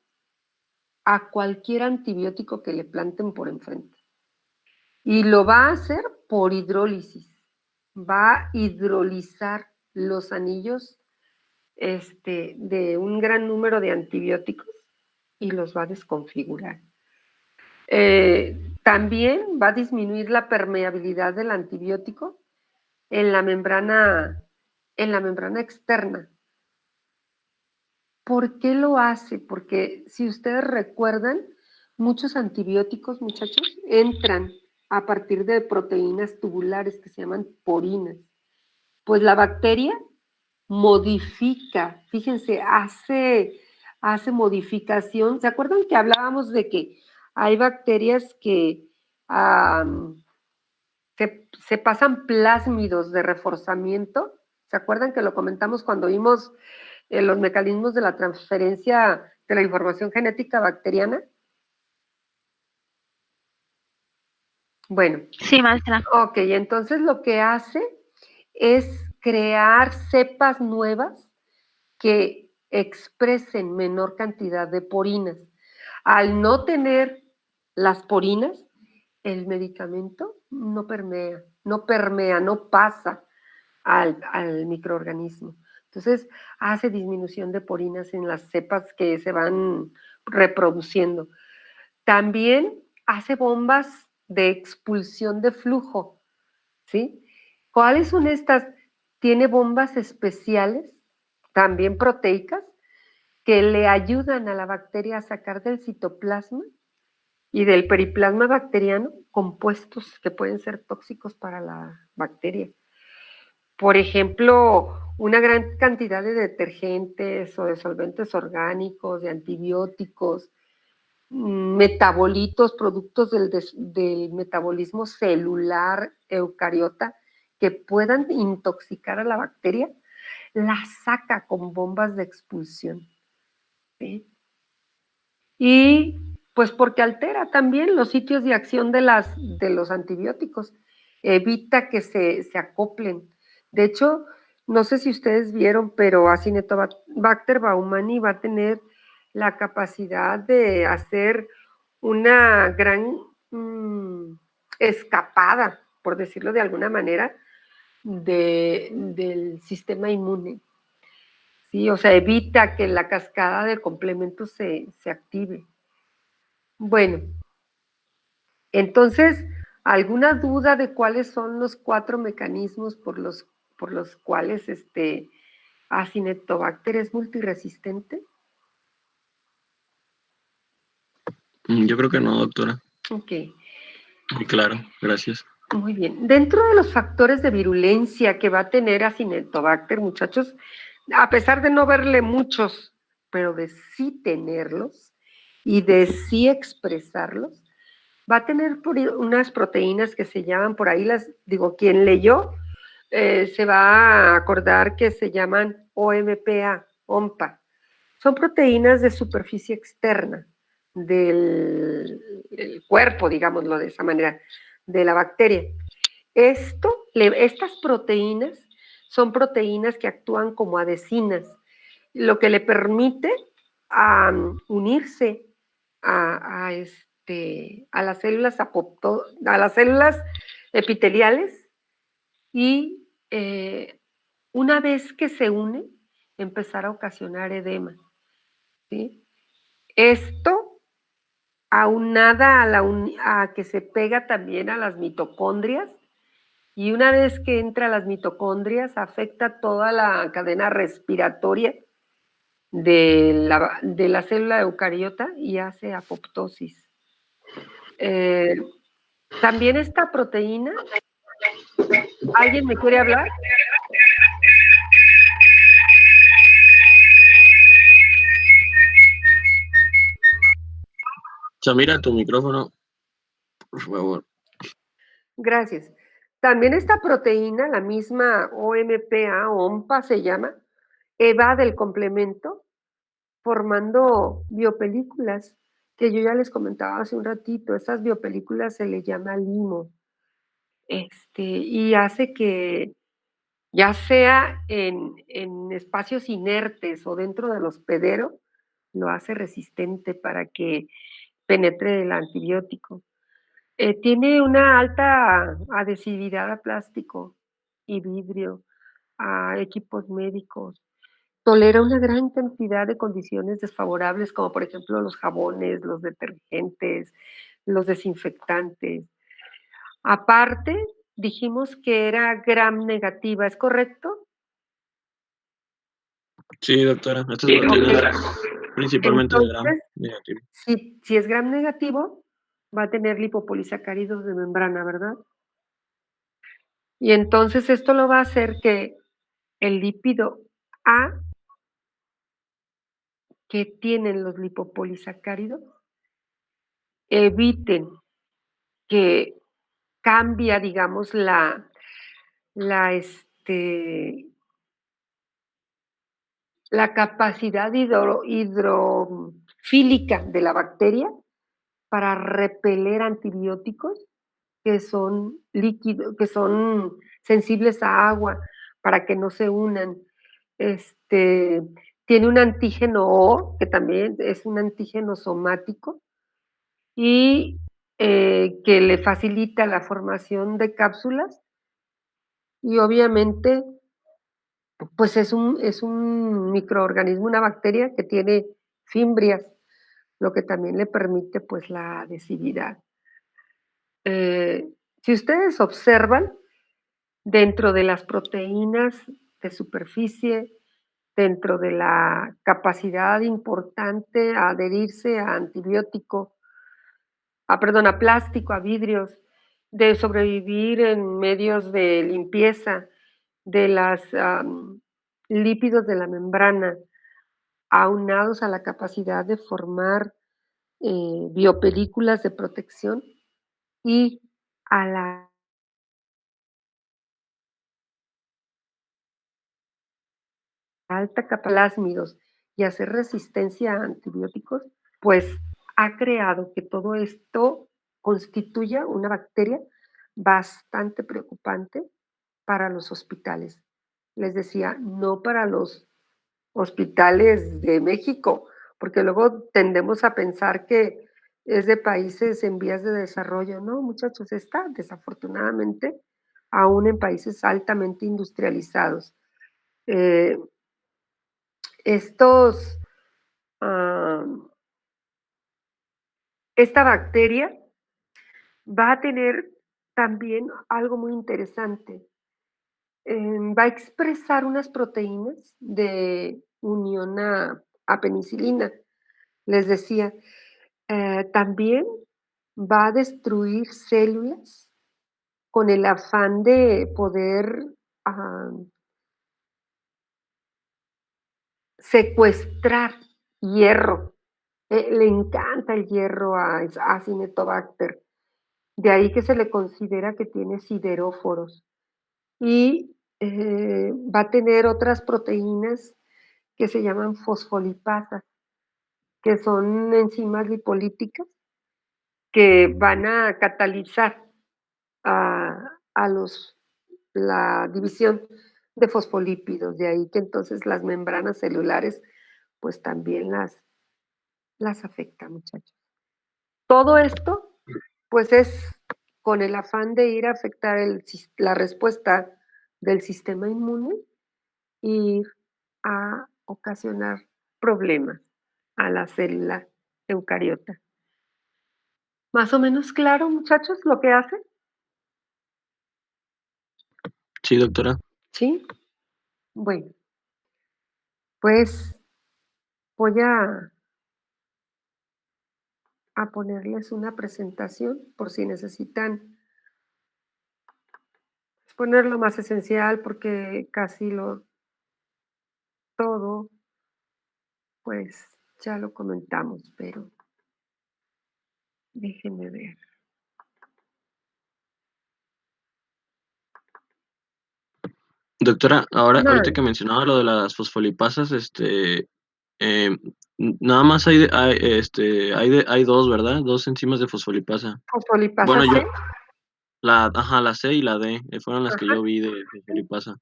a cualquier antibiótico que le planten por enfrente. Y lo va a hacer por hidrólisis. Va a hidrolizar los anillos de un gran número de antibióticos y los va a desconfigurar. También va a disminuir la permeabilidad del antibiótico en la membrana externa. ¿Por qué lo hace? Porque si ustedes recuerdan, muchos antibióticos, muchachos, entran a partir de proteínas tubulares que se llaman porinas. Pues la bacteria modifica, fíjense, hace modificación. ¿Se acuerdan que hablábamos de que hay bacterias que se pasan plásmidos de reforzamiento? ¿Se acuerdan que lo comentamos cuando vimos los mecanismos de la transferencia de la información genética bacteriana? Bueno. Sí, maestra. Ok, entonces lo que hace es crear cepas nuevas que expresen menor cantidad de porinas. Al no tener las porinas, el medicamento no pasa al microorganismo. Entonces, hace disminución de porinas en las cepas que se van reproduciendo. También hace bombas de expulsión de flujo, ¿sí? ¿Cuáles son estas? Tiene bombas especiales, también proteicas, que le ayudan a la bacteria a sacar del citoplasma y del periplasma bacteriano compuestos que pueden ser tóxicos para la bacteria. Por ejemplo, una gran cantidad de detergentes o de solventes orgánicos, de antibióticos, metabolitos, productos del metabolismo celular eucariota que puedan intoxicar a la bacteria, la saca con bombas de expulsión. ¿Sí? Y pues porque altera también los sitios de acción de los antibióticos, evita que se acoplen. De hecho, no sé si ustedes vieron, pero Acinetobacter baumannii va a tener la capacidad de hacer una gran escapada, por decirlo de alguna manera, del sistema inmune. ¿Sí? O sea, evita que la cascada de complementos se active. Bueno, entonces, ¿alguna duda de cuáles son los 4 mecanismos por los cuales Acinetobacter es multiresistente? Yo creo que no, doctora. Ok. Muy claro, gracias. Muy bien. Dentro de los factores de virulencia que va a tener Acinetobacter, muchachos, a pesar de no verle muchos, pero de sí tenerlos y de sí expresarlos, va a tener unas proteínas que se llaman, por ahí quien leyó, se va a acordar que se llaman OMPA. Son proteínas de superficie externa del cuerpo, digámoslo de esa manera, de la bacteria. Esto estas proteínas son proteínas que actúan como adhesinas, lo que le permite unirse a las células a las células epiteliales y una vez que se une, empezar a ocasionar edema. ¿Sí? Esto aunada a que se pega también a las mitocondrias, y una vez que entra a las mitocondrias afecta toda la cadena respiratoria de la célula eucariota y hace apoptosis. También esta proteína, ¿alguien me quiere hablar? Samira, tu micrófono, por favor. Gracias. También esta proteína, la misma OMPA se llama, evade el complemento formando biopelículas, que yo ya les comentaba hace un ratito. Estas biopelículas se les llama limo. Y hace que, ya sea en espacios inertes o dentro del hospedero, lo hace resistente para que penetre el antibiótico. Tiene una alta adhesividad a plástico y vidrio, a equipos médicos. Tolera una gran cantidad de condiciones desfavorables, como por ejemplo los jabones, los detergentes, los desinfectantes. Aparte, dijimos que era gram negativa, ¿es correcto? Sí, doctora. Estas proteínas principalmente de gram negativo. Si es gram negativo, va a tener lipopolisacáridos de membrana, ¿verdad? Y entonces esto lo va a hacer que el lípido A que tienen los lipopolisacáridos eviten que cambia, digamos, la capacidad hidrofílica de la bacteria para repeler antibióticos que son líquidos, que son sensibles a agua, para que no se unan. Tiene un antígeno O, que también es un antígeno somático, y que le facilita la formación de cápsulas, y obviamente pues es un microorganismo, una bacteria que tiene fimbrias, lo que también le permite pues la adhesividad. Si ustedes observan, dentro de las proteínas de superficie, dentro de la capacidad importante a adherirse a antibiótico, a plástico, a vidrios, de sobrevivir en medios de limpieza, de los lípidos de la membrana, aunados a la capacidad de formar biopelículas de protección y a la alta capa de plásmidos y hacer resistencia a antibióticos, pues ha creado que todo esto constituya una bacteria bastante preocupante para los hospitales. Les decía, no para los hospitales de México, porque luego tendemos a pensar que es de países en vías de desarrollo. No, muchachos, está desafortunadamente aún en países altamente industrializados. Esta bacteria va a tener también algo muy interesante. Va a expresar unas proteínas de unión a penicilina. Les decía, también va a destruir células con el afán de poder secuestrar hierro. Le encanta el hierro a Acinetobacter. De ahí que se le considera que tiene sideróforos. Y va a tener otras proteínas que se llaman fosfolipasas, que son enzimas lipolíticas que van a catalizar a los la división de fosfolípidos, de ahí que entonces las membranas celulares pues también las afecta, muchachos. Todo esto pues es con el afán de ir a afectar la respuesta del sistema inmune e ir a ocasionar problemas a la célula eucariota. ¿Más o menos claro, muchachos, lo que hace? Sí, doctora. ¿Sí? Bueno, pues voy a ponerles una presentación por si necesitan poner lo más esencial porque casi todo, pues ya lo comentamos, pero déjenme ver. Doctora, ahorita Mande. que mencionaba lo de las fosfolipasas, nada más hay dos, ¿verdad? Dos enzimas de fosfolipasa. Fosfolipasa Bueno, C. la C y la D, fueron las que Ajá, yo vi de fosfolipasa.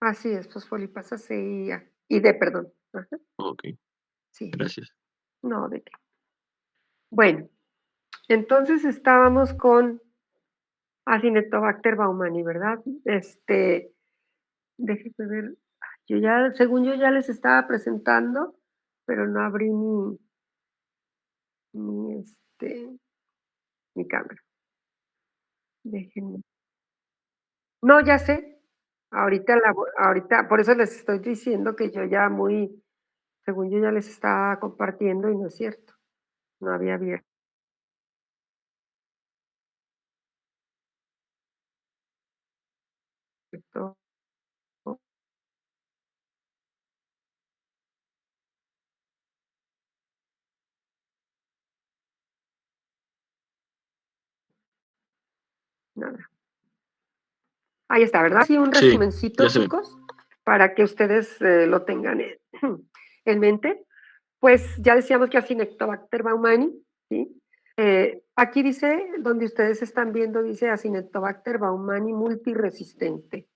así es, fosfolipasa C y D, perdón. Ajá, Ok, sí, gracias. no, ¿de qué? Bueno, entonces estábamos con Acinetobacter baumannii, ¿verdad? Déjenme ver, según yo ya les estaba presentando, pero no abrí mi, mi cámara. Déjenme. No, ya sé. Ahorita, por eso les estoy diciendo que yo ya según yo ya les estaba compartiendo y no es cierto. No había abierto. Nada. Ahí está, ¿verdad? Sí, un Sí, resumencito, ya se ve. chicos, para que ustedes lo tengan en mente. Pues ya decíamos que Acinetobacter baumannii, ¿sí? Aquí dice, donde ustedes están viendo, dice Acinetobacter baumannii multiresistente,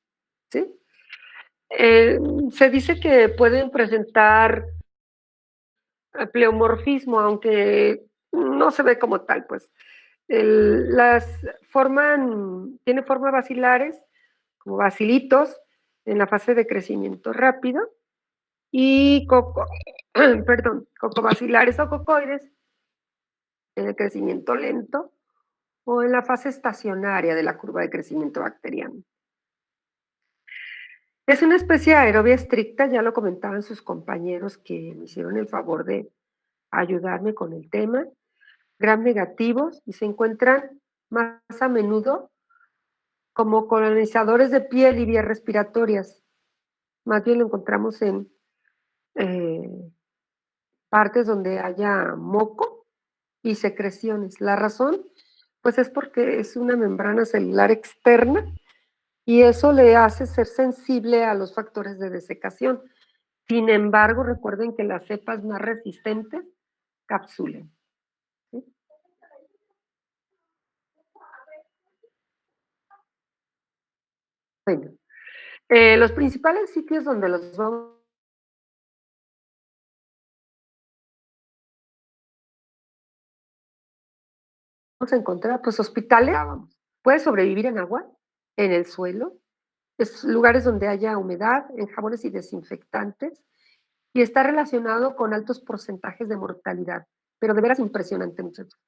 ¿sí? Se dice que pueden presentar pleomorfismo, aunque no se ve como tal, pues. Tiene formas bacilares, como bacilitos, en la fase de crecimiento rápido, y cocobacilares o cocoides en el crecimiento lento o en la fase estacionaria de la curva de crecimiento bacteriano. Es una especie aerobia estricta, ya lo comentaban sus compañeros que me hicieron el favor de ayudarme con el tema, gram negativos y se encuentran más a menudo como colonizadores de piel y vías respiratorias. Más bien lo encontramos en partes donde haya moco y secreciones. La razón, pues es porque es una membrana celular externa y eso le hace ser sensible a los factores de desecación. Sin embargo, recuerden que las cepas más resistentes capsulen. ¿Sí? Bueno, los principales sitios donde los vamos a encontrar, pues hospitales, puede sobrevivir en agua, en el suelo, lugares donde haya humedad, en jabones y desinfectantes, y está relacionado con altos porcentajes de mortalidad, pero de veras impresionante, muchachos.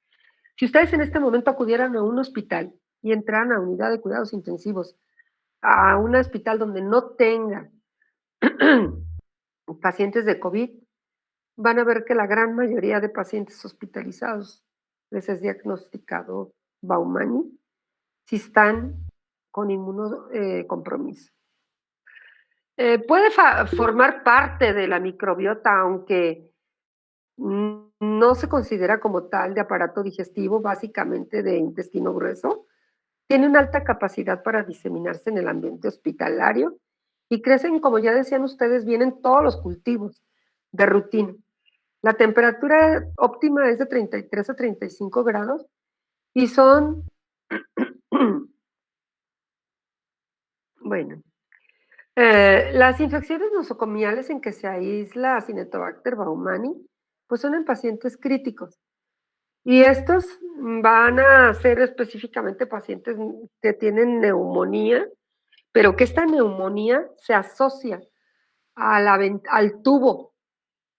Si ustedes en este momento acudieran a un hospital y entraran a unidad de cuidados intensivos, a un hospital donde no tenga pacientes de COVID, van a ver que la gran mayoría de pacientes hospitalizados les es diagnosticado Baumannii si están con inmunocompromiso. Puede formar parte de la microbiota, aunque no se considera como tal de aparato digestivo, básicamente de intestino grueso. Tiene una alta capacidad para diseminarse en el ambiente hospitalario y crecen, como ya decían ustedes, vienen todos los cultivos de rutina. La temperatura óptima es de 33 a 35 grados y son Bueno, las infecciones nosocomiales en que se aísla Acinetobacter baumani, pues son en pacientes críticos. Y estos van a ser específicamente pacientes que tienen neumonía, pero que esta neumonía se asocia al tubo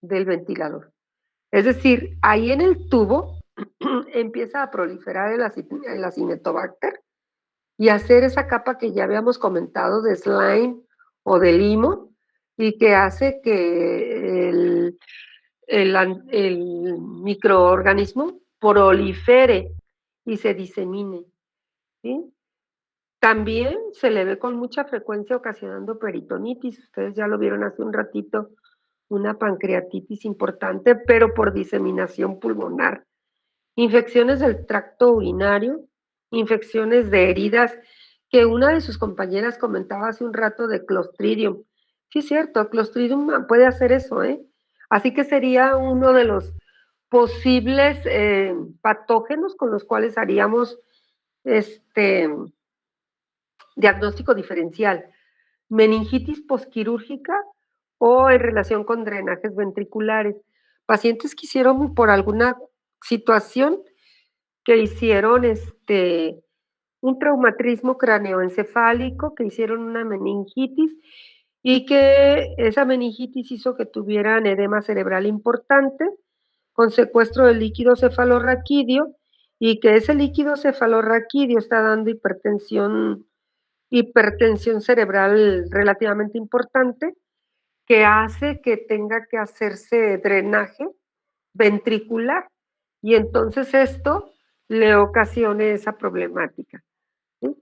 del ventilador. Es decir, ahí en el tubo empieza a proliferar el Acinetobacter y hacer esa capa que ya habíamos comentado de slime o de limo y que hace que el microorganismo prolifere y se disemine, ¿sí? También se le ve con mucha frecuencia ocasionando peritonitis. Ustedes ya lo vieron hace un ratito, una pancreatitis importante, pero por diseminación pulmonar. Infecciones del tracto urinario, infecciones de heridas, que una de sus compañeras comentaba hace un rato de Clostridium. Sí, es cierto, Clostridium puede hacer eso, ¿eh? Así que sería uno de los posibles patógenos con los cuales haríamos este diagnóstico diferencial. Meningitis posquirúrgica o en relación con drenajes ventriculares. Pacientes que hicieron por alguna situación que hicieron un traumatismo craneoencefálico, que hicieron una meningitis y que esa meningitis hizo que tuvieran edema cerebral importante con secuestro del líquido cefalorraquídeo y que ese líquido cefalorraquídeo está dando hipertensión cerebral relativamente importante que hace que tenga que hacerse drenaje ventricular y entonces esto le ocasione esa problemática, ¿sí?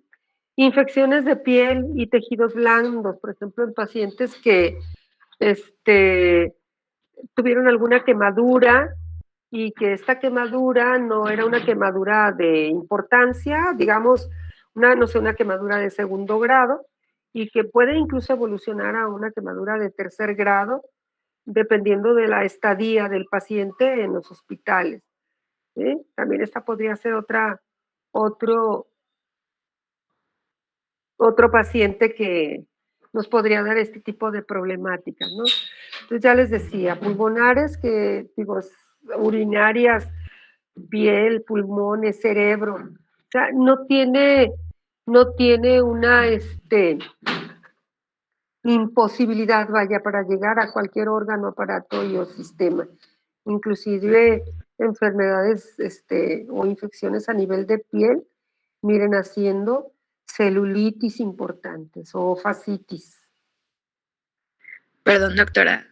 Infecciones de piel y tejidos blandos, por ejemplo, en pacientes que tuvieron alguna quemadura y que esta quemadura no era una quemadura de importancia, digamos, no sé, una quemadura de segundo grado, y que puede incluso evolucionar a una quemadura de tercer grado, dependiendo de la estadía del paciente en los hospitales, ¿sí? También esta podría ser otro, otro paciente que nos podría dar este tipo de problemáticas, ¿no? Entonces ya les decía, pulmonares que, digo, urinarias, piel, pulmones, cerebro, o sea, no tiene una imposibilidad, vaya, para llegar a cualquier órgano, aparato y o sistema. Inclusive enfermedades o infecciones a nivel de piel, miren, haciendo celulitis importantes o fascitis. Perdón, doctora.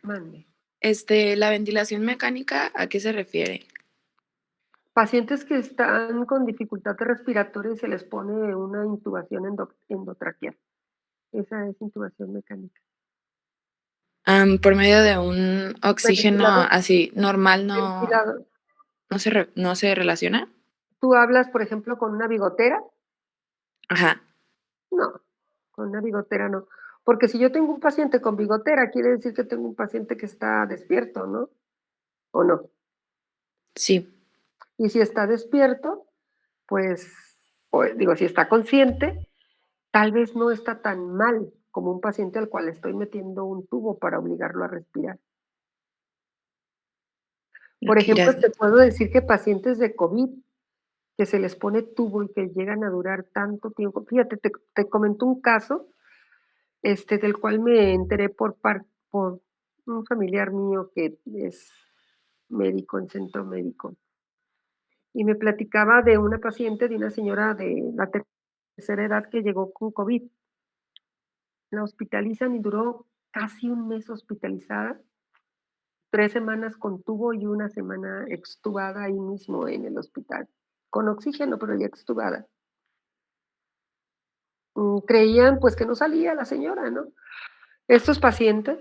Mande. La ventilación mecánica, ¿a qué se refiere? Pacientes que están con dificultades respiratorias y se les pone una intubación endotraqueal. Esa es intubación mecánica. Por medio de un oxígeno Ventilador. así normal Ventilador. no se relaciona. ¿Tú hablas, por ejemplo, con una bigotera? Ajá. No, con una bigotera no. Porque si yo tengo un paciente con bigotera, quiere decir que tengo un paciente que está despierto, ¿no? ¿O no? Sí. Y si está despierto, pues, digo, si está consciente, tal vez no está tan mal como un paciente al cual estoy metiendo un tubo para obligarlo a respirar. Por ejemplo, te puedo decir que pacientes de COVID que se les pone tubo y que llegan a durar tanto tiempo. Fíjate, te comento un caso del cual me enteré por un familiar mío que es médico en centro médico. Y me platicaba de una paciente, de una señora de la tercera edad que llegó con COVID. La hospitalizan y duró casi un mes hospitalizada, 3 semanas con tubo y 1 semana extubada ahí mismo en el hospital, con oxígeno, pero ya extubada. Creían pues que no salía la señora, ¿no? Estos pacientes,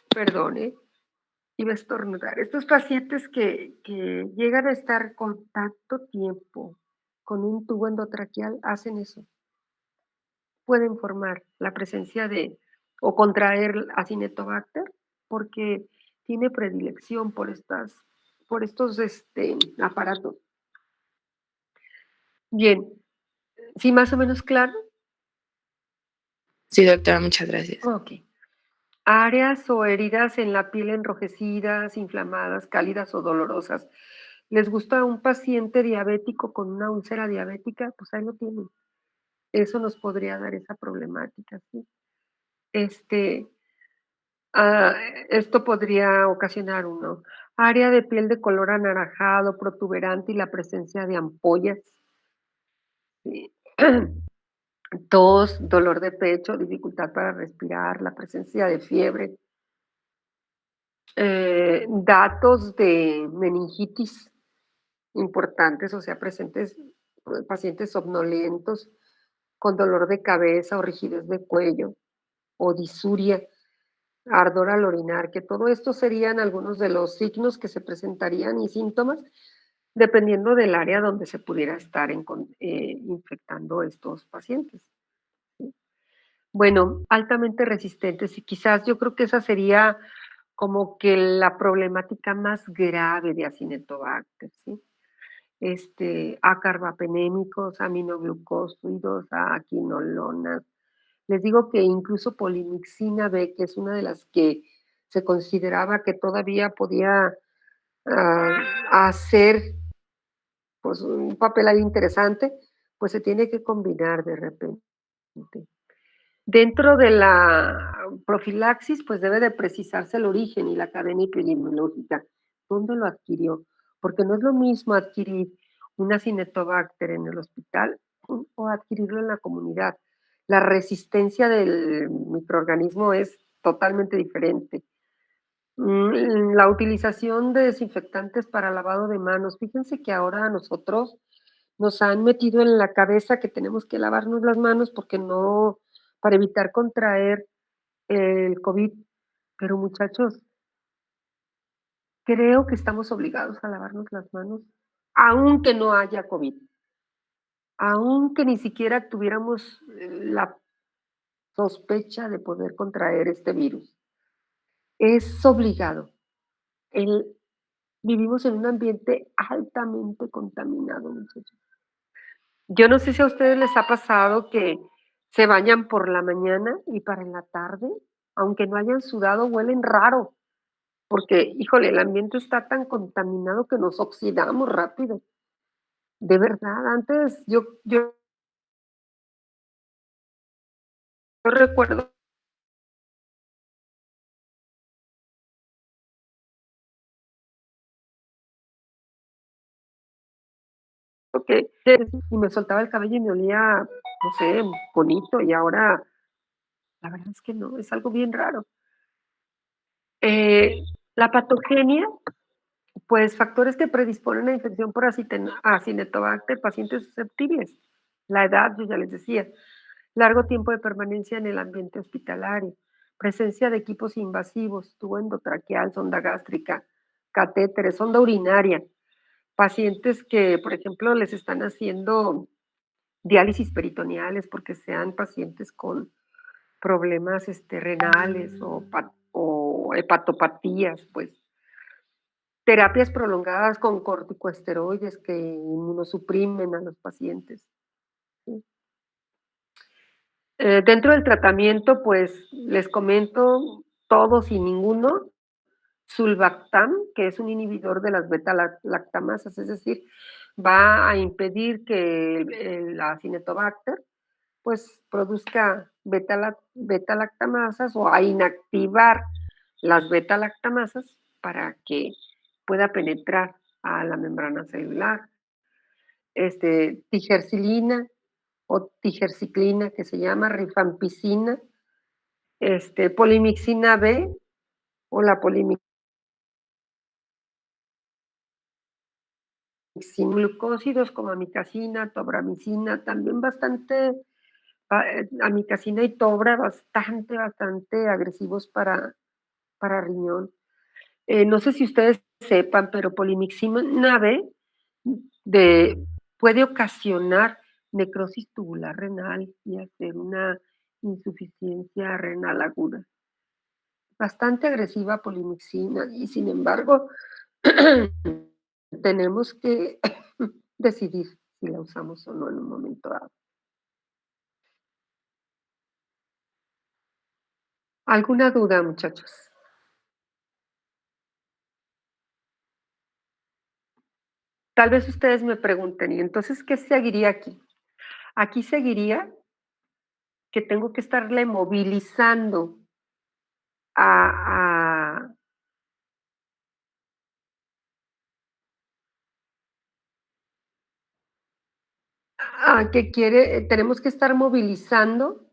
perdone, iba a estornudar, estos pacientes que llegan a estar con tanto tiempo con un tubo endotraqueal hacen eso. Pueden formar la presencia o contraer Acinetobacter porque tiene predilección por estos aparatos. Bien, ¿sí más o menos claro? Sí, doctora, muchas gracias. Ok. Áreas o heridas en la piel enrojecidas, inflamadas, cálidas o dolorosas. ¿Les gusta a un paciente diabético con una úlcera diabética? Pues ahí lo tienen. Eso nos podría dar esa problemática, ¿sí? Este, ah, esto podría ocasionar uno. Área de piel de color anaranjado, protuberante y la presencia de ampollas. Sí. Tos, dolor de pecho, dificultad para respirar, la presencia de fiebre. Datos de meningitis importantes, o sea, presentes pacientes somnolentos con dolor de cabeza o rigidez de cuello o disuria, ardor al orinar, que todo esto serían algunos de los signos que se presentarían y síntomas dependiendo del área donde se pudiera estar infectando estos pacientes. ¿Sí? Bueno, altamente resistentes y quizás yo creo que esa sería como que la problemática más grave de Acinetobacter, ¿sí? Acarbapenémicos, aminoglucósidos, quinolonas. Les digo que incluso polimixina B, que es una de las que se consideraba que todavía podía hacer pues, un papel ahí interesante, pues se tiene que combinar de repente. Dentro de la profilaxis, pues debe de precisarse el origen y la cadena epidemiológica. ¿Dónde lo adquirió? Porque no es lo mismo adquirir una Acinetobacter en el hospital o adquirirlo en la comunidad. La resistencia del microorganismo es totalmente diferente. La utilización de desinfectantes para lavado de manos. Fíjense que ahora a nosotros nos han metido en la cabeza que tenemos que lavarnos las manos porque no, para evitar contraer el COVID. Pero muchachos, creo que estamos obligados a lavarnos las manos, aunque no haya COVID, aunque ni siquiera tuviéramos la sospecha de poder contraer este virus. Es obligado. El, vivimos en un ambiente altamente contaminado, muchachos. Yo no sé si a ustedes les ha pasado que se bañan por la mañana y para en la tarde, aunque no hayan sudado, huelen raro, porque, híjole, el ambiente está tan contaminado que nos oxidamos rápido. De verdad, antes yo recuerdo que y me soltaba el cabello y me olía, no sé, bonito, y ahora la verdad es que no, es algo bien raro. La patogenia, pues factores que predisponen a infección por Acinetobacter, pacientes susceptibles. La edad, yo ya les decía, largo tiempo de permanencia en el ambiente hospitalario, presencia de equipos invasivos, tubo endotraqueal, sonda gástrica, catéteres, sonda urinaria, pacientes que, por ejemplo, les están haciendo diálisis peritoneales porque sean pacientes con problemas renales o hepatopatías, pues. Terapias prolongadas con corticosteroides que inmunosuprimen a los pacientes. ¿Sí? Dentro del tratamiento, pues les comento todos y ninguno. Sulbactam, que es un inhibidor de las beta-lactamasas, es decir, va a impedir que la Acinetobacter pues produzca beta-lactamasas o a inactivar las beta-lactamasas para que pueda penetrar a la membrana celular. Tigercilina o tigerciclina, que se llama rifampicina, polimixina B o la polimixina, glucósidos como amicacina, tobramicina, también bastante, amicacina y tobra, bastante agresivos para riñón. No sé si ustedes sepan, pero polimixina B puede ocasionar necrosis tubular renal y hacer una insuficiencia renal aguda. Bastante agresiva polimixina y sin embargo tenemos que decidir si la usamos o no en un momento dado. ¿Alguna duda, muchachos? Tal vez ustedes me pregunten, ¿y entonces qué seguiría aquí? Aquí seguiría que tengo que estarle movilizando a, a, que quiere, tenemos que estar movilizando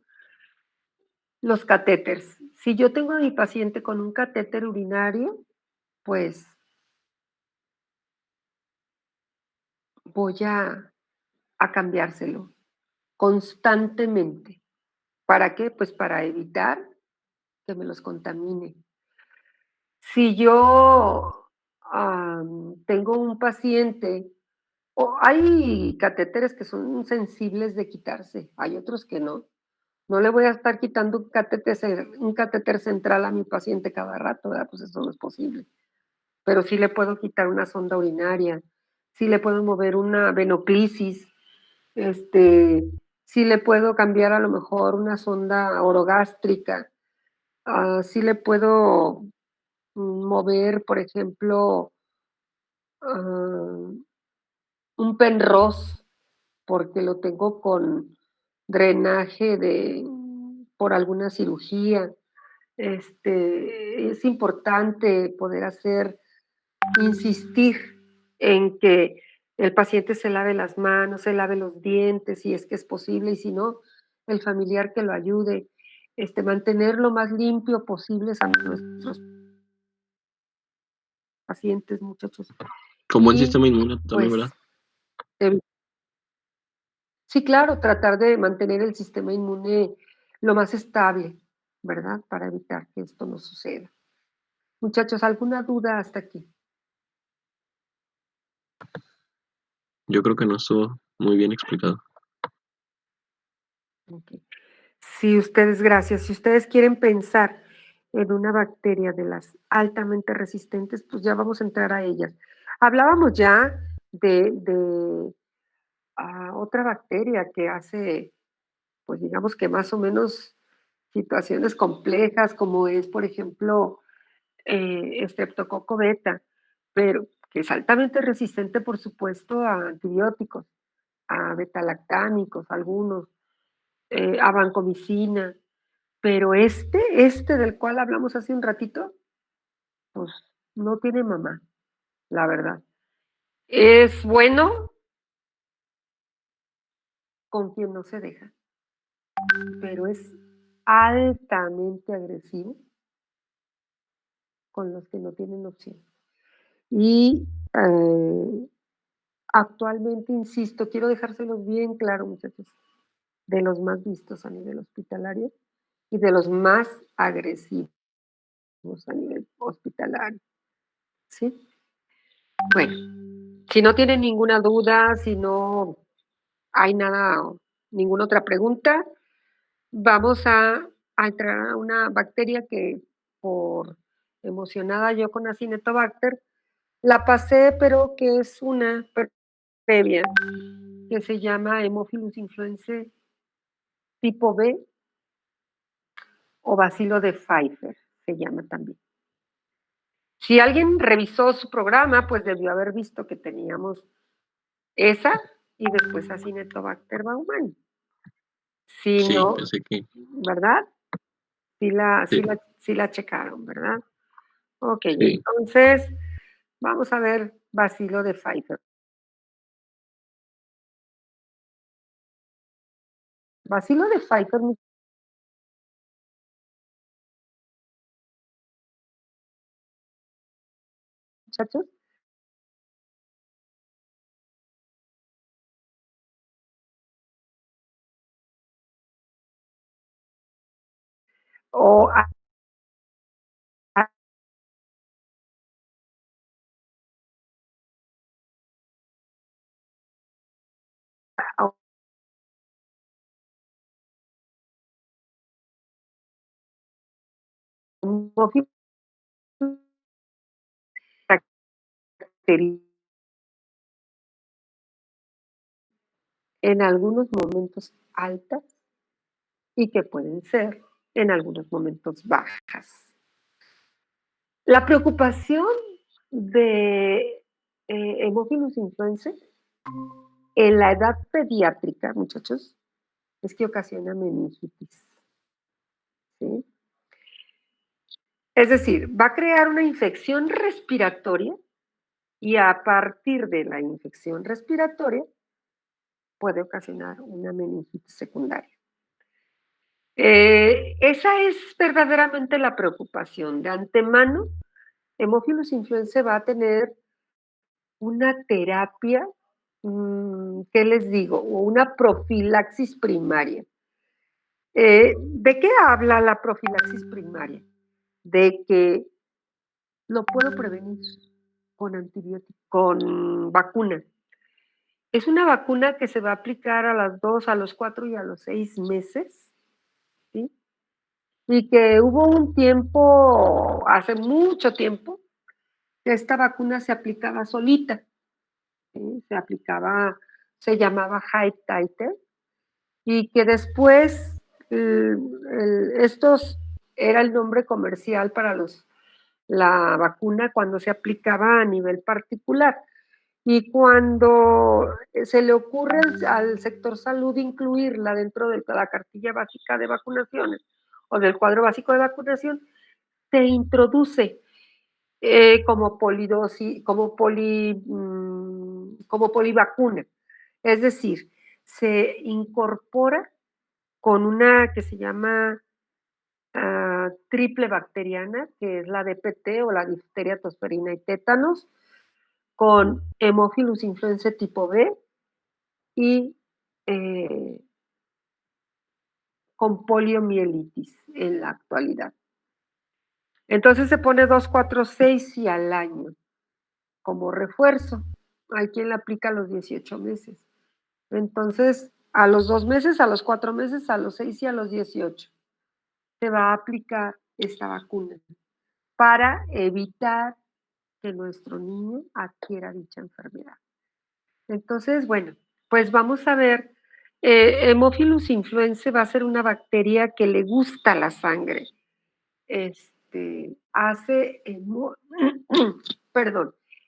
los catéteres. Si yo tengo a mi paciente con un catéter urinario, pues voy a cambiárselo constantemente. ¿Para qué? Pues para evitar que me los contamine. Si yo tengo un paciente, o hay catéteres que son sensibles de quitarse, hay otros que no. No le voy a estar quitando un catéter central a mi paciente cada rato, ¿verdad? Pues eso no es posible. Pero sí le puedo quitar una sonda urinaria, sí le puedo mover una venoclisis, sí le puedo cambiar a lo mejor una sonda orogástrica, sí le puedo mover, por ejemplo, un Penrose, porque lo tengo con drenaje por alguna cirugía. Es importante poder insistir en que el paciente se lave las manos, se lave los dientes, si es que es posible, y si no, el familiar que lo ayude, mantener lo más limpio posible a nuestros pacientes, muchachos. Con buen Y, sistema inmune también, pues, ¿verdad? Sí, claro, tratar de mantener el sistema inmune lo más estable, ¿verdad? Para evitar que esto no suceda. Muchachos, ¿alguna duda hasta aquí? Yo creo que no estuvo muy bien explicado. Okay. Gracias. Si ustedes quieren pensar en una bacteria de las altamente resistentes, pues ya vamos a entrar a ellas. Hablábamos ya de otra bacteria que hace, pues digamos que más o menos situaciones complejas, como es, por ejemplo, Streptococo beta, pero que es altamente resistente, por supuesto, a antibióticos, a betalactámicos, algunos, a vancomicina, pero este del cual hablamos hace un ratito, pues no tiene mamá, la verdad. Es bueno con quien no se deja, pero es altamente agresivo con los que no tienen opción. Y actualmente, insisto, quiero dejárselos bien claro, muchachos, de los más vistos a nivel hospitalario y de los más agresivos a nivel hospitalario, ¿sí? Bueno, si no tienen ninguna duda, si no hay nada, ninguna otra pregunta, vamos a entrar a una bacteria que por emocionada yo con Acinetobacter la pasé, pero que es una previa que se llama Haemophilus influenzae tipo B o bacilo de Pfeiffer, se llama también. Si alguien revisó su programa, pues debió haber visto que teníamos esa y después Acinetobacter baumannii. Si Sí, no, pensé que ¿verdad? sí. Sí la checaron, ¿verdad? Ok, Sí. entonces vamos a ver bacilo de Pfeiffer. Bacilo de Pfeiffer, muchachos, o a Haemophilus bacteriana en algunos momentos altas y que pueden ser en algunos momentos bajas. La preocupación de Haemophilus influenzae en la edad pediátrica, muchachos, es que ocasiona meningitis. ¿Sí? Es decir, va a crear una infección respiratoria y a partir de la infección respiratoria puede ocasionar una meningitis secundaria. Esa es verdaderamente la preocupación. De antemano, Haemophilus influenzae va a tener una terapia, ¿qué les digo? O una profilaxis primaria. ¿De qué habla la profilaxis primaria? De que lo puedo prevenir con antibiótico, con vacuna. Es una vacuna que se va a aplicar a los 2, a los 4 y a los 6 meses, ¿sí? Y que hubo un tiempo, hace mucho tiempo, que esta vacuna se aplicaba solita, ¿sí? Se llamaba Hype Titer, y que después estos era el nombre comercial para la vacuna cuando se aplicaba a nivel particular. Y cuando se le ocurre al sector salud incluirla dentro de la cartilla básica de vacunaciones o del cuadro básico de vacunación, se introduce como polidosis, como polivacuna. Es decir, se incorpora con una que se llama triple bacteriana, que es la DPT o la difteria, tosferina y tétanos, con Haemophilus influenzae tipo B y con poliomielitis en la actualidad. Entonces se pone 2, 4, 6 y al año como refuerzo. Hay quien la aplica a los 18 meses. Entonces, a los 2 meses, a los 4 meses, a los 6 y a los 18 se va a aplicar esta vacuna para evitar que nuestro niño adquiera dicha enfermedad. Entonces, bueno, pues vamos a ver, Haemophilus influenzae va a ser una bacteria que le gusta la sangre. Hace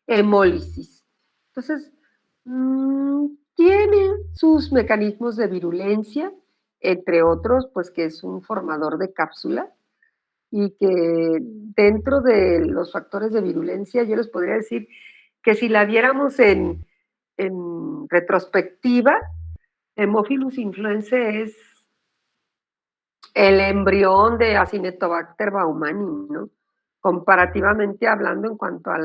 hemólisis. Entonces, tiene sus mecanismos de virulencia, entre otros, pues que es un formador de cápsula y que dentro de los factores de virulencia yo les podría decir que si la viéramos en retrospectiva, Haemophilus influenzae es el embrión de Acinetobacter baumannii, ¿no? Comparativamente hablando en cuanto a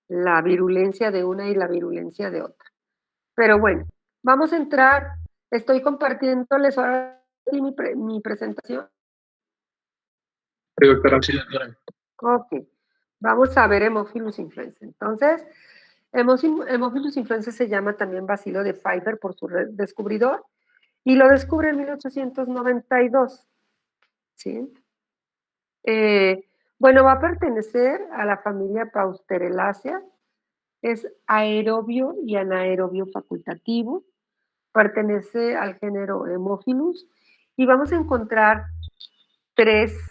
la virulencia de una y la virulencia de otra. Pero bueno, vamos a entrar, estoy compartiéndoles ahora mi presentación. Sí, doctora. Ok, vamos a ver Haemophilus influenzae. Entonces, Haemophilus influenzae se llama también bacilo de Pfeiffer por su descubridor y lo descubre en 1892. ¿Sí? Bueno, va a pertenecer a la familia Pausterelaceae, es aerobio y anaerobio facultativo, pertenece al género Haemophilus y vamos a encontrar 3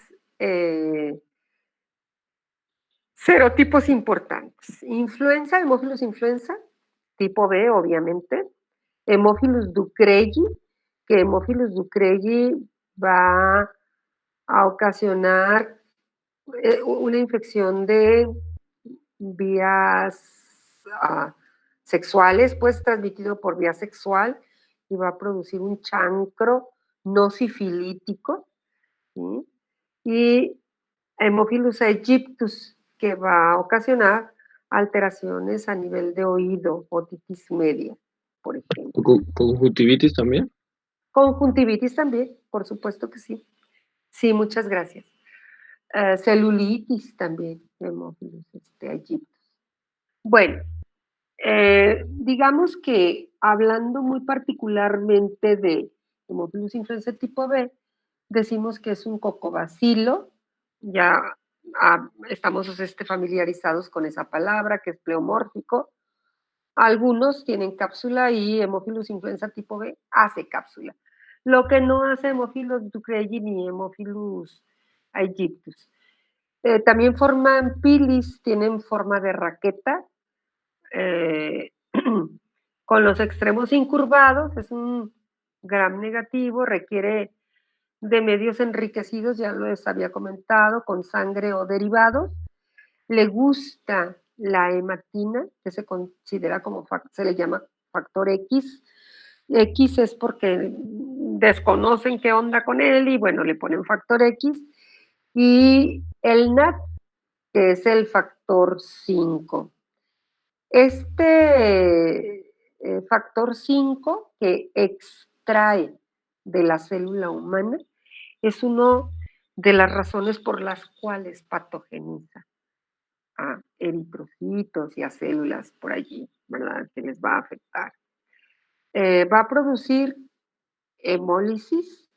serotipos importantes. Influenza, Haemophilus influenza, tipo B, obviamente. Haemophilus ducreyi, que Haemophilus ducreyi va a ocasionar una infección de vías sexuales, pues transmitido por vía sexual y va a producir un chancro no sifilítico, ¿sí? Y Haemophilus aegyptus, que va a ocasionar alteraciones a nivel de oído, otitis media, por ejemplo. ¿Conjuntivitis también? Conjuntivitis también, por supuesto que sí. Sí, muchas gracias. Celulitis también, Haemophilus aegyptus. Bueno, digamos que hablando muy particularmente de Haemophilus influenzae tipo B, decimos que es un cocobacilo, ya estamos familiarizados con esa palabra, que es pleomórfico. Algunos tienen cápsula y Haemophilus influenzae tipo B hace cápsula. lo que no hace Haemophilus ducreyi ni Haemophilus aegyptus. También forman pilis, tienen forma de raqueta, con los extremos incurvados, es un gram negativo, requiere de medios enriquecidos, ya les había comentado, con sangre o derivados. Le gusta la hematina, que se considera como, se le llama factor X. X es porque desconocen qué onda con él y bueno, le ponen factor X. Y el NAT, que es el factor 5. Este factor 5 que extrae de la célula humana es una de las razones por las cuales patogeniza a eritrocitos y a células por allí, ¿verdad? Que les va a afectar. Va a producir hemólisis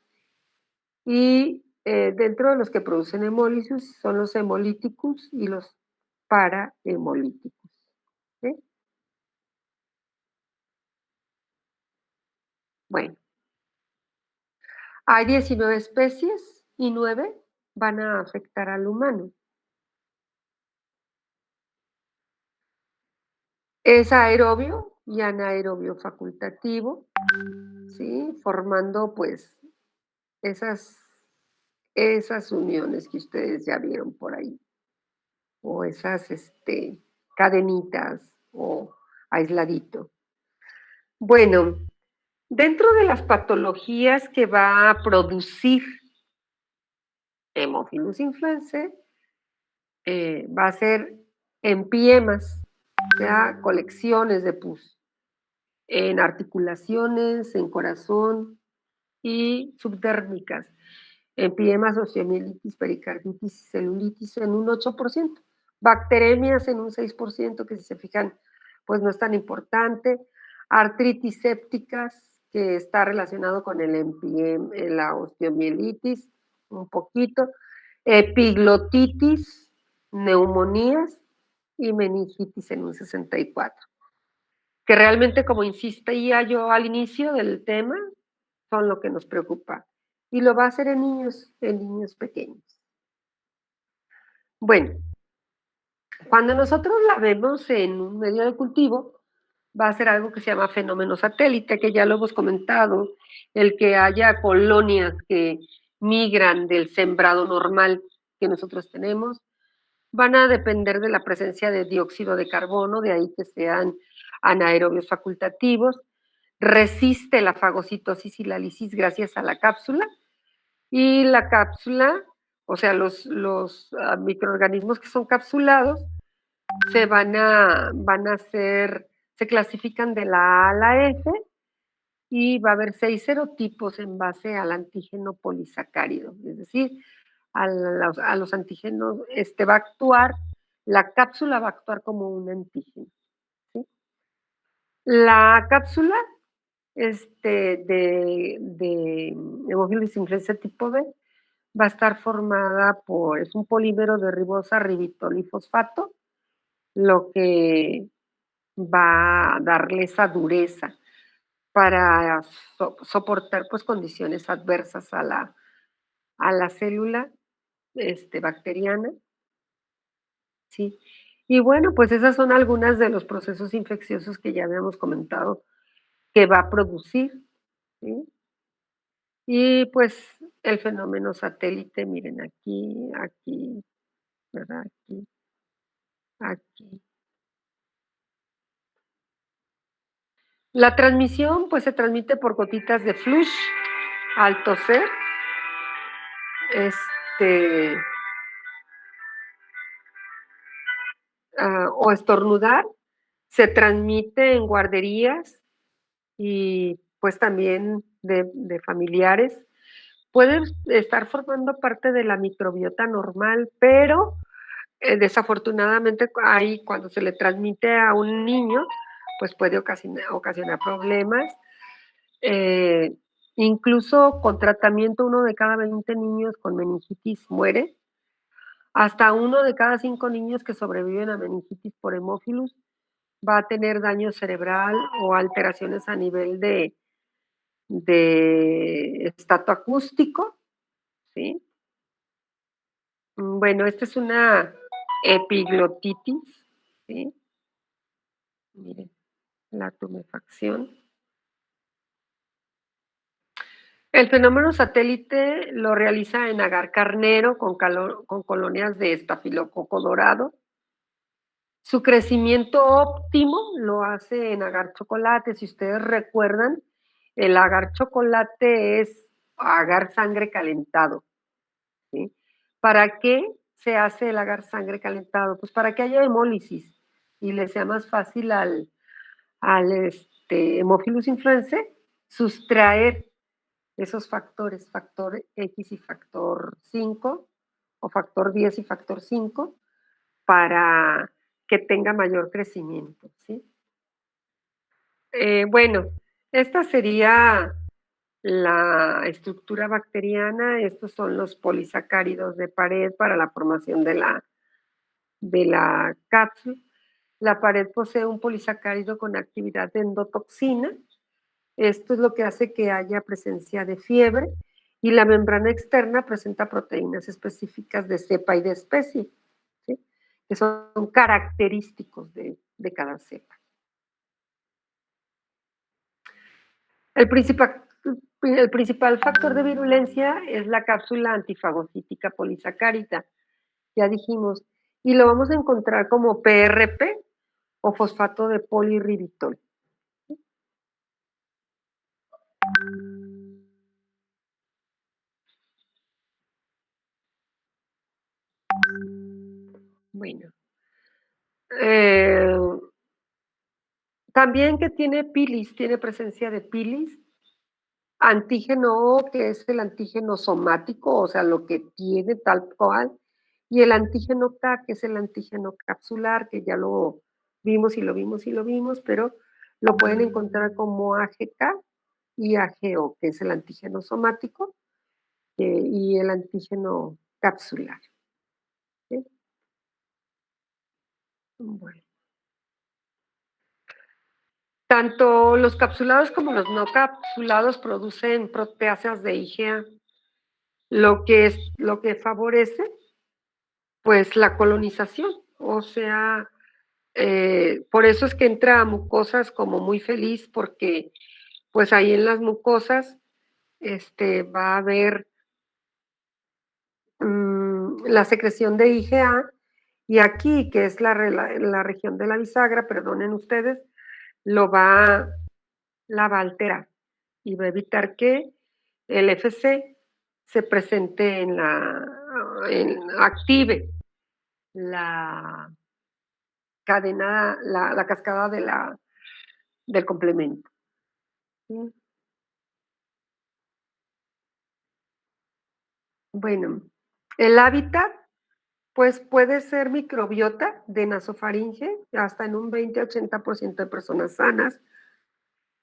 y dentro de los que producen hemólisis son los hemolíticos y los parahemolíticos. ¿Sí? Bueno, hay 19 especies y 9 van a afectar al humano. Es aerobio y anaerobio facultativo, ¿sí? Formando pues esas uniones que ustedes ya vieron por ahí, o esas cadenitas o aisladito. Bueno, dentro de las patologías que va a producir Haemophilus influenzae, va a ser empiemas, o sea, colecciones de pus, en articulaciones, en corazón y subdérmicas, empiemas, osteomielitis, pericarditis y celulitis en un 8%, bacteremias en un 6%, que si se fijan, pues no es tan importante, artritis sépticas, que está relacionado con el la osteomielitis, un poquito, epiglotitis, neumonías y meningitis en un 64%. Que realmente, como insistía yo al inicio del tema, son lo que nos preocupa. Y lo va a hacer en niños pequeños. Bueno, cuando nosotros la vemos en un medio de cultivo, va a ser algo que se llama fenómeno satélite, que ya lo hemos comentado, el que haya colonias que migran del sembrado normal que nosotros tenemos, van a depender de la presencia de dióxido de carbono, de ahí que sean anaerobios facultativos, resiste la fagocitosis y la lisis gracias a la cápsula, y la cápsula, o sea, los microorganismos que son capsulados, se se clasifican de la A a la F, y va a haber 6 serotipos en base al antígeno polisacárido, es decir, a los antígenos, va a actuar, la cápsula va a actuar como un antígeno, ¿sí? La cápsula de Haemophilus influenzae tipo B va a estar formada es un polímero de ribosa, ribitol y fosfato, lo que va a darle esa dureza para soportar pues condiciones adversas a la célula bacteriana, ¿sí? Y bueno, pues esas son algunas de los procesos infecciosos que ya habíamos comentado que va a producir, ¿sí? Y pues el fenómeno satélite, miren aquí, aquí, ¿verdad? Aquí, aquí. La transmisión pues se transmite por gotitas de flush al toser, o estornudar, se transmite en guarderías y pues también de familiares. Pueden estar formando parte de la microbiota normal, pero desafortunadamente ahí cuando se le transmite a un niño, pues puede ocasionar problemas. Incluso con tratamiento 1 de cada 20 niños con meningitis muere. Hasta 1 de cada 5 niños que sobreviven a meningitis por hemófilus va a tener daño cerebral o alteraciones a nivel de de estato acústico, ¿sí? Bueno, esta es una epiglotitis, ¿sí? Miren, la tumefacción. El fenómeno satélite lo realiza en agar carnero con colonias de estafilococo dorado. Su crecimiento óptimo lo hace en agar chocolate. Si ustedes recuerdan, el agar chocolate es agar sangre calentado, ¿sí? ¿Para qué se hace el agar sangre calentado? Pues para que haya hemólisis y le sea más fácil al Haemophilus influenzae sustraer esos factores, factor X y factor 5, o factor 10 y factor 5, para que tenga mayor crecimiento, ¿sí? Bueno, esta sería la estructura bacteriana. Estos son los polisacáridos de pared para la formación de la cápsula. La pared posee un polisacárido con actividad de endotoxina. Esto es lo que hace que haya presencia de fiebre, y la membrana externa presenta proteínas específicas de cepa y de especie, ¿sí? Que son característicos de cada cepa. El principal factor de virulencia es la cápsula antifagocítica polisacárida, ya dijimos, y lo vamos a encontrar como PRP o fosfato de polirribitol. Bueno, también que tiene pilis, tiene presencia de pilis, antígeno O, que es el antígeno somático, o sea, lo que tiene tal cual, y el antígeno K, que es el antígeno capsular, que ya lo vimos y lo vimos y lo vimos, pero lo pueden encontrar como AGK y AGO, que es el antígeno somático, y el antígeno capsular, ¿sí? Bueno. Tanto los capsulados como los no capsulados producen proteasas de IgA, lo que favorece pues la colonización, o sea, por eso es que entra a mucosas como muy feliz, porque pues ahí en las mucosas va a haber la secreción de IgA, y aquí, que es la región de la bisagra, perdonen ustedes, la va a alterar y va a evitar que el FC se presente active la cadena, la cascada del complemento. ¿Sí? Bueno, el hábitat pues puede ser microbiota de nasofaringe, hasta en un 20-80% de personas sanas.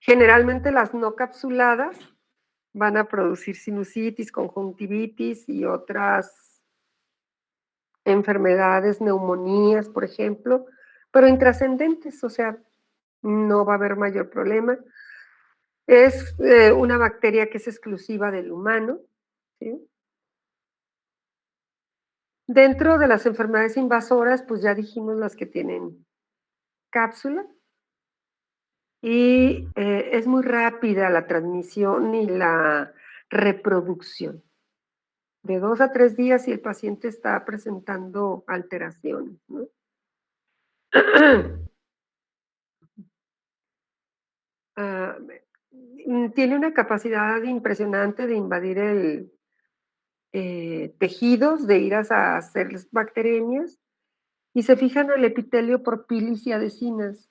Generalmente las no capsuladas van a producir sinusitis, conjuntivitis y otras enfermedades, neumonías, por ejemplo, pero intrascendentes, o sea, no va a haber mayor problema. Es una bacteria que es exclusiva del humano, ¿sí? Dentro de las enfermedades invasoras, pues ya dijimos las que tienen cápsula, y es muy rápida la transmisión y la reproducción. De 2 a 3 días si el paciente está presentando alteraciones, ¿no? Tiene una capacidad impresionante de invadir tejidos, de ir a hacer bacteremias, y se fijan en el epitelio por pilis y adhesinas.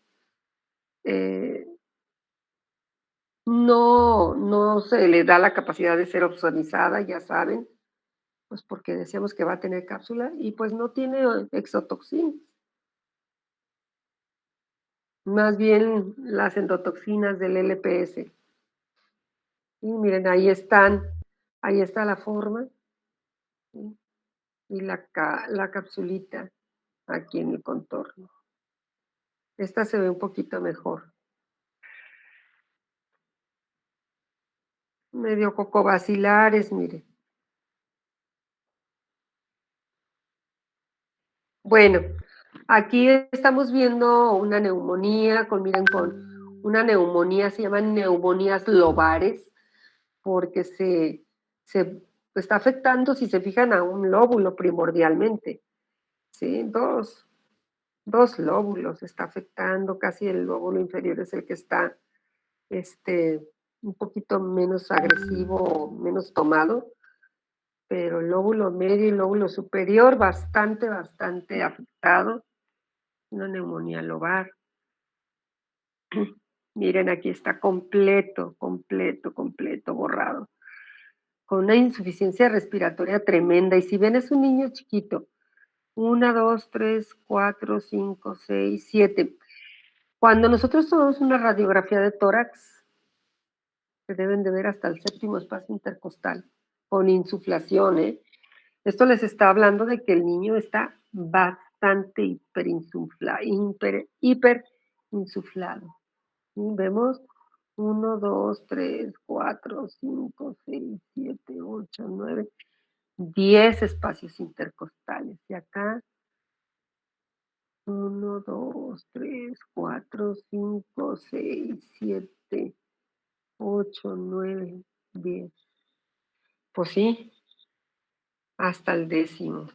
No se le da la capacidad de ser ozonizada, ya saben, pues porque decíamos que va a tener cápsula, y pues no tiene exotoxinas. Más bien las endotoxinas del LPS. Y miren, ahí está la forma, ¿sí? Y la capsulita aquí en el contorno. Esta se ve un poquito mejor. medio cocobacilares, mire. Bueno, aquí estamos viendo una neumonía, miren, con una neumonía, se llaman neumonías lobares, porque se está afectando, si se fijan, a un lóbulo primordialmente, ¿sí? Dos lóbulos está afectando, casi el lóbulo inferior es el que está un poquito menos agresivo, menos tomado, pero el lóbulo medio y el lóbulo superior bastante afectado, una neumonía lobar. Miren, aquí está completo borrado, con una insuficiencia respiratoria tremenda. Y si ven, es un niño chiquito, 1, 2, 3, 4, 5, 6, 7. Cuando nosotros tomamos una radiografía de tórax, se deben de ver hasta el 7º espacio intercostal, con insuflación, ¿eh? Esto les está hablando de que el niño está bastante hiperinsuflado. Vemos 1, 2, 3, 4, 5, 6, 7, 8, 9, 10 espacios intercostales. Y acá 1, 2, 3, 4, 5, 6, 7, 8, 9, 10. Pues sí, hasta el 10º.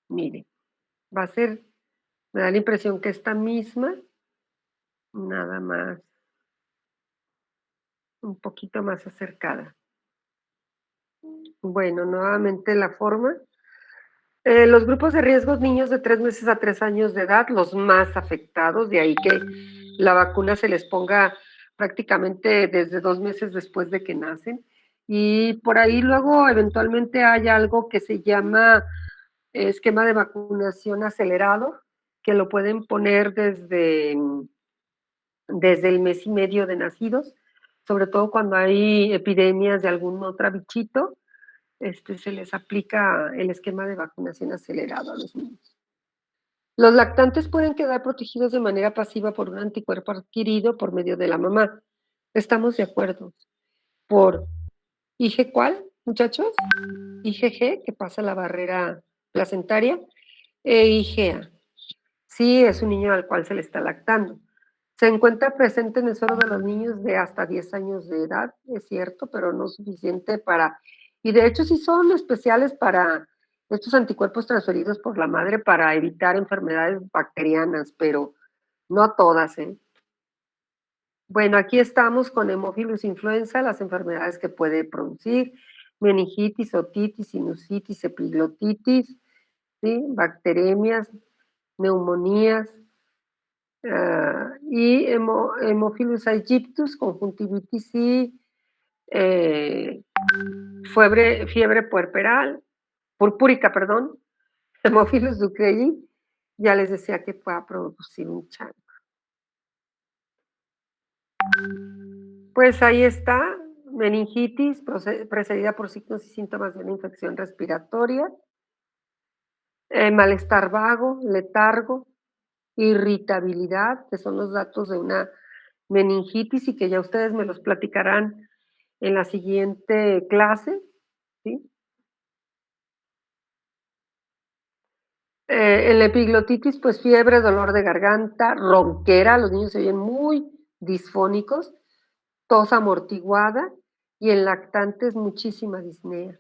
Mire, va a ser, me da la impresión que esta misma, nada más, un poquito más acercada. Bueno, nuevamente la forma. Los grupos de riesgos, niños de 3 meses a 3 años de edad, los más afectados, de ahí que la vacuna se les ponga prácticamente desde 2 meses después de que nacen. Y por ahí luego eventualmente hay algo que se llama esquema de vacunación acelerado, que lo pueden poner desde el mes y medio de nacidos, sobre todo cuando hay epidemias de algún otro bichito. Se les aplica el esquema de vacunación acelerado a los niños. Los lactantes pueden quedar protegidos de manera pasiva por un anticuerpo adquirido por medio de la mamá. ¿Estamos de acuerdo? Por IG, ¿cuál, muchachos? IgG, que pasa la barrera placentaria, e IgA. Sí, es un niño al cual se le está lactando. Se encuentra presente en el suelo de los niños de hasta 10 años de edad, es cierto, pero no suficiente para... Y de hecho sí son especiales para estos anticuerpos transferidos por la madre para evitar enfermedades bacterianas, pero no todas, ¿eh? Bueno, aquí estamos con Haemophilus influenza, las enfermedades que puede producir, meningitis, otitis, sinusitis, epiglotitis, ¿sí? Bacteremias, neumonías, y Haemophilus aegyptus, conjuntivitis y fiebre purpúrica, Haemophilus ducreyi, ya les decía que pueda producir un chancro. Pues ahí está, meningitis precedida por signos y síntomas de una infección respiratoria, malestar vago, letargo, irritabilidad, que son los datos de una meningitis y que ya ustedes me los platicarán en la siguiente clase, ¿sí? En la epiglotitis, pues fiebre, dolor de garganta, ronquera, los niños se oyen muy disfónicos, tos amortiguada y en lactantes muchísima disnea,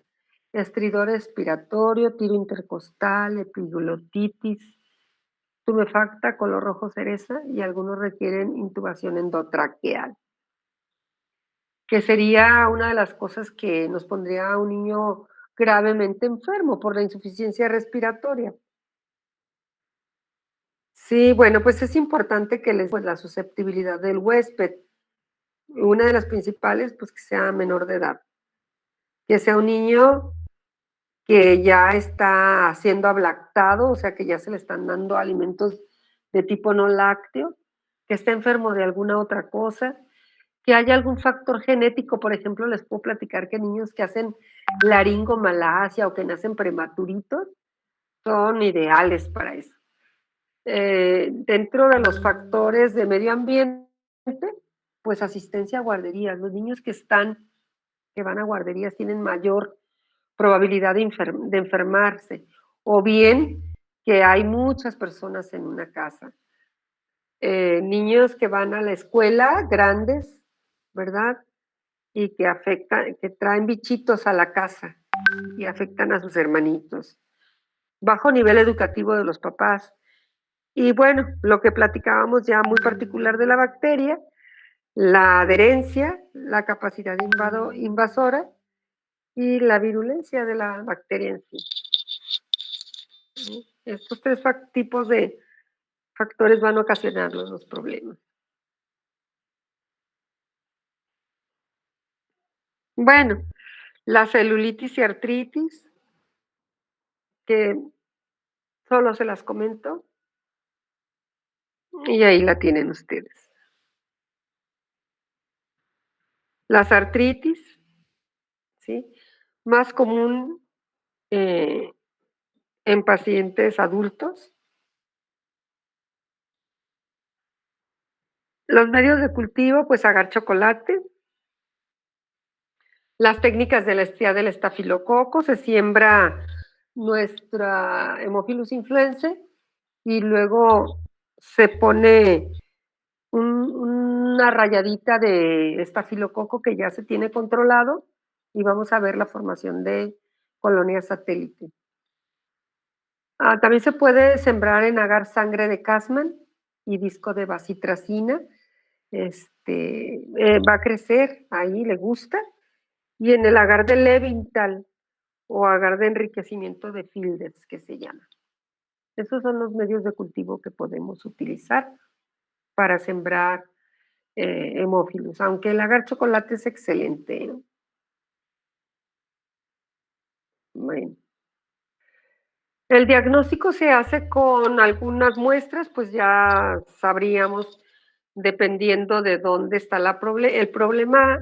estridor expiratorio, tiro intercostal, epiglotitis, tumefacta, color rojo cereza y algunos requieren intubación endotraqueal, que sería una de las cosas que nos pondría a un niño gravemente enfermo por la insuficiencia respiratoria. Sí, bueno, pues es importante que les pues la susceptibilidad del huésped. Una de las principales, pues que sea menor de edad. Que sea un niño que ya está siendo ablactado, o sea que ya se le están dando alimentos de tipo no lácteo, que esté enfermo de alguna otra cosa, que haya algún factor genético, por ejemplo, les puedo platicar que niños que hacen laringomalacia o que nacen prematuritos son ideales para eso. Dentro de los factores de medio ambiente, pues asistencia a guarderías, los niños que están que van a guarderías tienen mayor probabilidad de enfermarse, o bien que hay muchas personas en una casa. Niños que van a la escuela, grandes, ¿verdad? Y que traen bichitos a la casa y afectan a sus hermanitos. Bajo nivel educativo de los papás. Y bueno, lo que platicábamos ya muy particular de la bacteria, la adherencia, la capacidad invasora y la virulencia de la bacteria en sí. Estos tres tipos de factores van a ocasionar los problemas. Bueno, la celulitis y artritis, que solo se las comento, y ahí la tienen ustedes. Las artritis, ¿sí? Más común en pacientes adultos. Los medios de cultivo, pues agar chocolate. Las técnicas de la estría del estafilococo, se siembra nuestra Haemophilus influenzae y luego se pone una rayadita de estafilococo que ya se tiene controlado y vamos a ver la formación de colonias satélite. También se puede sembrar en agar sangre de Casman y disco de bacitracina. Va a crecer, ahí le gusta. Y en el agar de Levinthal o agar de enriquecimiento de Fielders, que se llama. Esos son los medios de cultivo que podemos utilizar para sembrar hemófilos, aunque el agar chocolate es excelente, ¿no? Bueno. El diagnóstico se hace con algunas muestras, pues ya sabríamos, dependiendo de dónde está el problema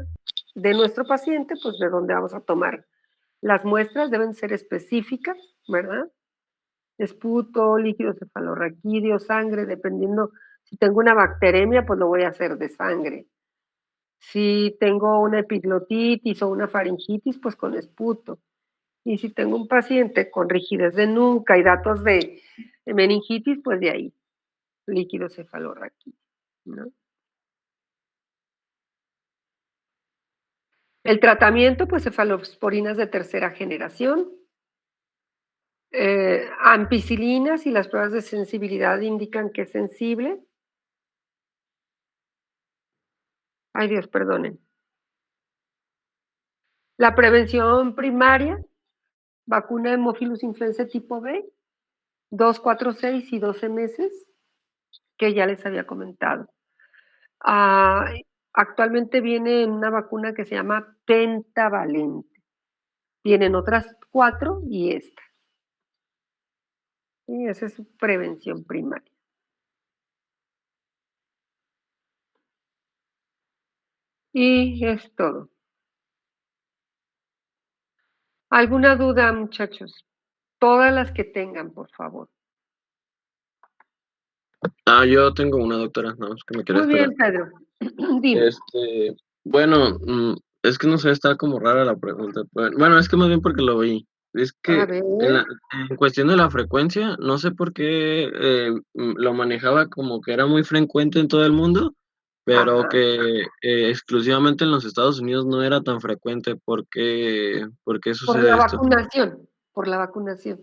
de nuestro paciente, pues de dónde vamos a tomar. Las muestras deben ser específicas, ¿verdad? Esputo, líquido cefalorraquídeo, sangre, dependiendo. Si tengo una bacteremia, pues lo voy a hacer de sangre. Si tengo una epiglotitis o una faringitis, pues con esputo. Y si tengo un paciente con rigidez de nuca y datos de meningitis, pues de ahí, líquido cefalorraquídeo, ¿no? El tratamiento, pues cefalosporinas de tercera generación, ampicilinas, y las pruebas de sensibilidad indican que es sensible. Ay Dios, perdonen. La prevención primaria, vacuna de Haemophilus influenzae tipo B, 2, 4, 6 y 12 meses, que ya les había comentado. Actualmente viene una vacuna que se llama pentavalente. Tienen otras 4 y esta. Y esa es su prevención primaria. Y es todo. ¿Alguna duda, muchachos? Todas las que tengan, por favor. Yo tengo una, doctora, no, es que me quería Muy bien, esperar. Pedro. Dime. Bueno, es que no sé, está como rara la pregunta. Bueno, es que más bien porque lo vi. Es que A ver. en cuestión de la frecuencia, no sé por qué lo manejaba como que era muy frecuente en todo el mundo, pero Ajá. que exclusivamente en los Estados Unidos no era tan frecuente. ¿Por qué sucede esto? Por la vacunación.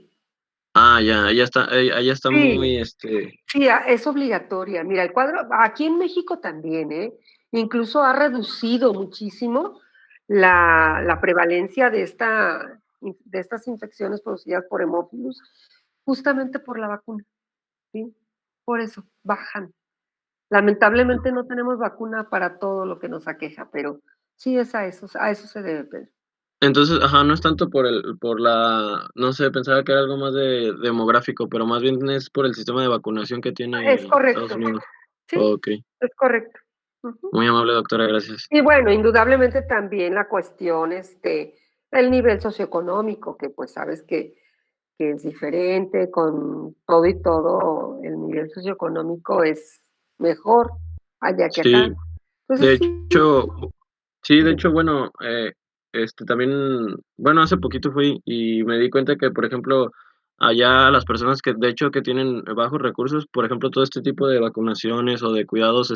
Ya, allá está Sí. muy, Sí, es obligatoria. Mira, el cuadro, aquí en México también, incluso ha reducido muchísimo la prevalencia de estas infecciones producidas por hemófilos, justamente por la vacuna, ¿sí? Por eso, bajan. Lamentablemente no tenemos vacuna para todo lo que nos aqueja, pero sí es a eso se debe, Pedro. Entonces, no es tanto no sé, pensaba que era algo más demográfico, pero más bien es por el sistema de vacunación que tiene Es correcto. Estados Unidos. Sí, Okay. es correcto. Uh-huh. Muy amable, doctora, gracias. Y bueno, indudablemente también la cuestión, el nivel socioeconómico, que pues sabes que es diferente, con todo y todo, el nivel socioeconómico es mejor allá que acá. Sí, Entonces, de hecho, bueno, también, bueno, hace poquito fui y me di cuenta que, por ejemplo, allá las personas que, de hecho, que tienen bajos recursos, por ejemplo, todo este tipo de vacunaciones o de cuidados,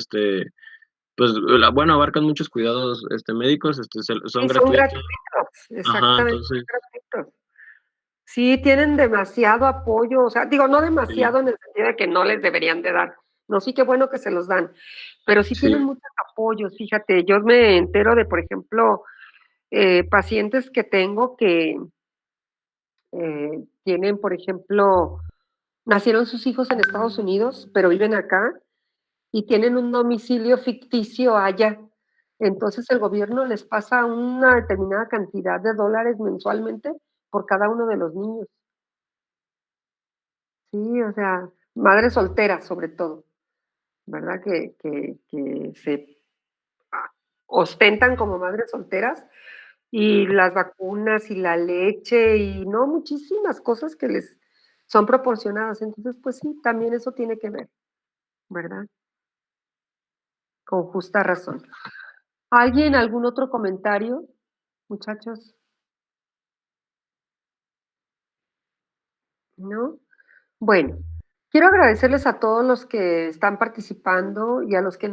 pues, bueno, abarcan muchos cuidados, médicos, son Sí, son gratuitos. gratuitos, Ajá, exactamente, son entonces, gratuitos. Sí, tienen demasiado apoyo, o sea, digo, no sí, demasiado en el sentido de que no les deberían de dar. No, sí, qué bueno que se los dan, pero sí tienen sí, muchos apoyos. Fíjate, yo me entero de, por ejemplo, pacientes que tengo que tienen, por ejemplo, nacieron sus hijos en Estados Unidos, pero viven acá y tienen un domicilio ficticio allá. Entonces el gobierno les pasa una determinada cantidad de dólares mensualmente por cada uno de los niños. Sí, o sea, madres solteras sobre todo, ¿verdad? Que se ostentan como madres solteras y las vacunas y la leche y no, muchísimas cosas que les son proporcionadas. Entonces, pues sí, también eso tiene que ver, ¿verdad? Con justa razón. ¿Alguien, algún otro comentario, muchachos? ¿No? Bueno, quiero agradecerles a todos los que están participando y a los que no.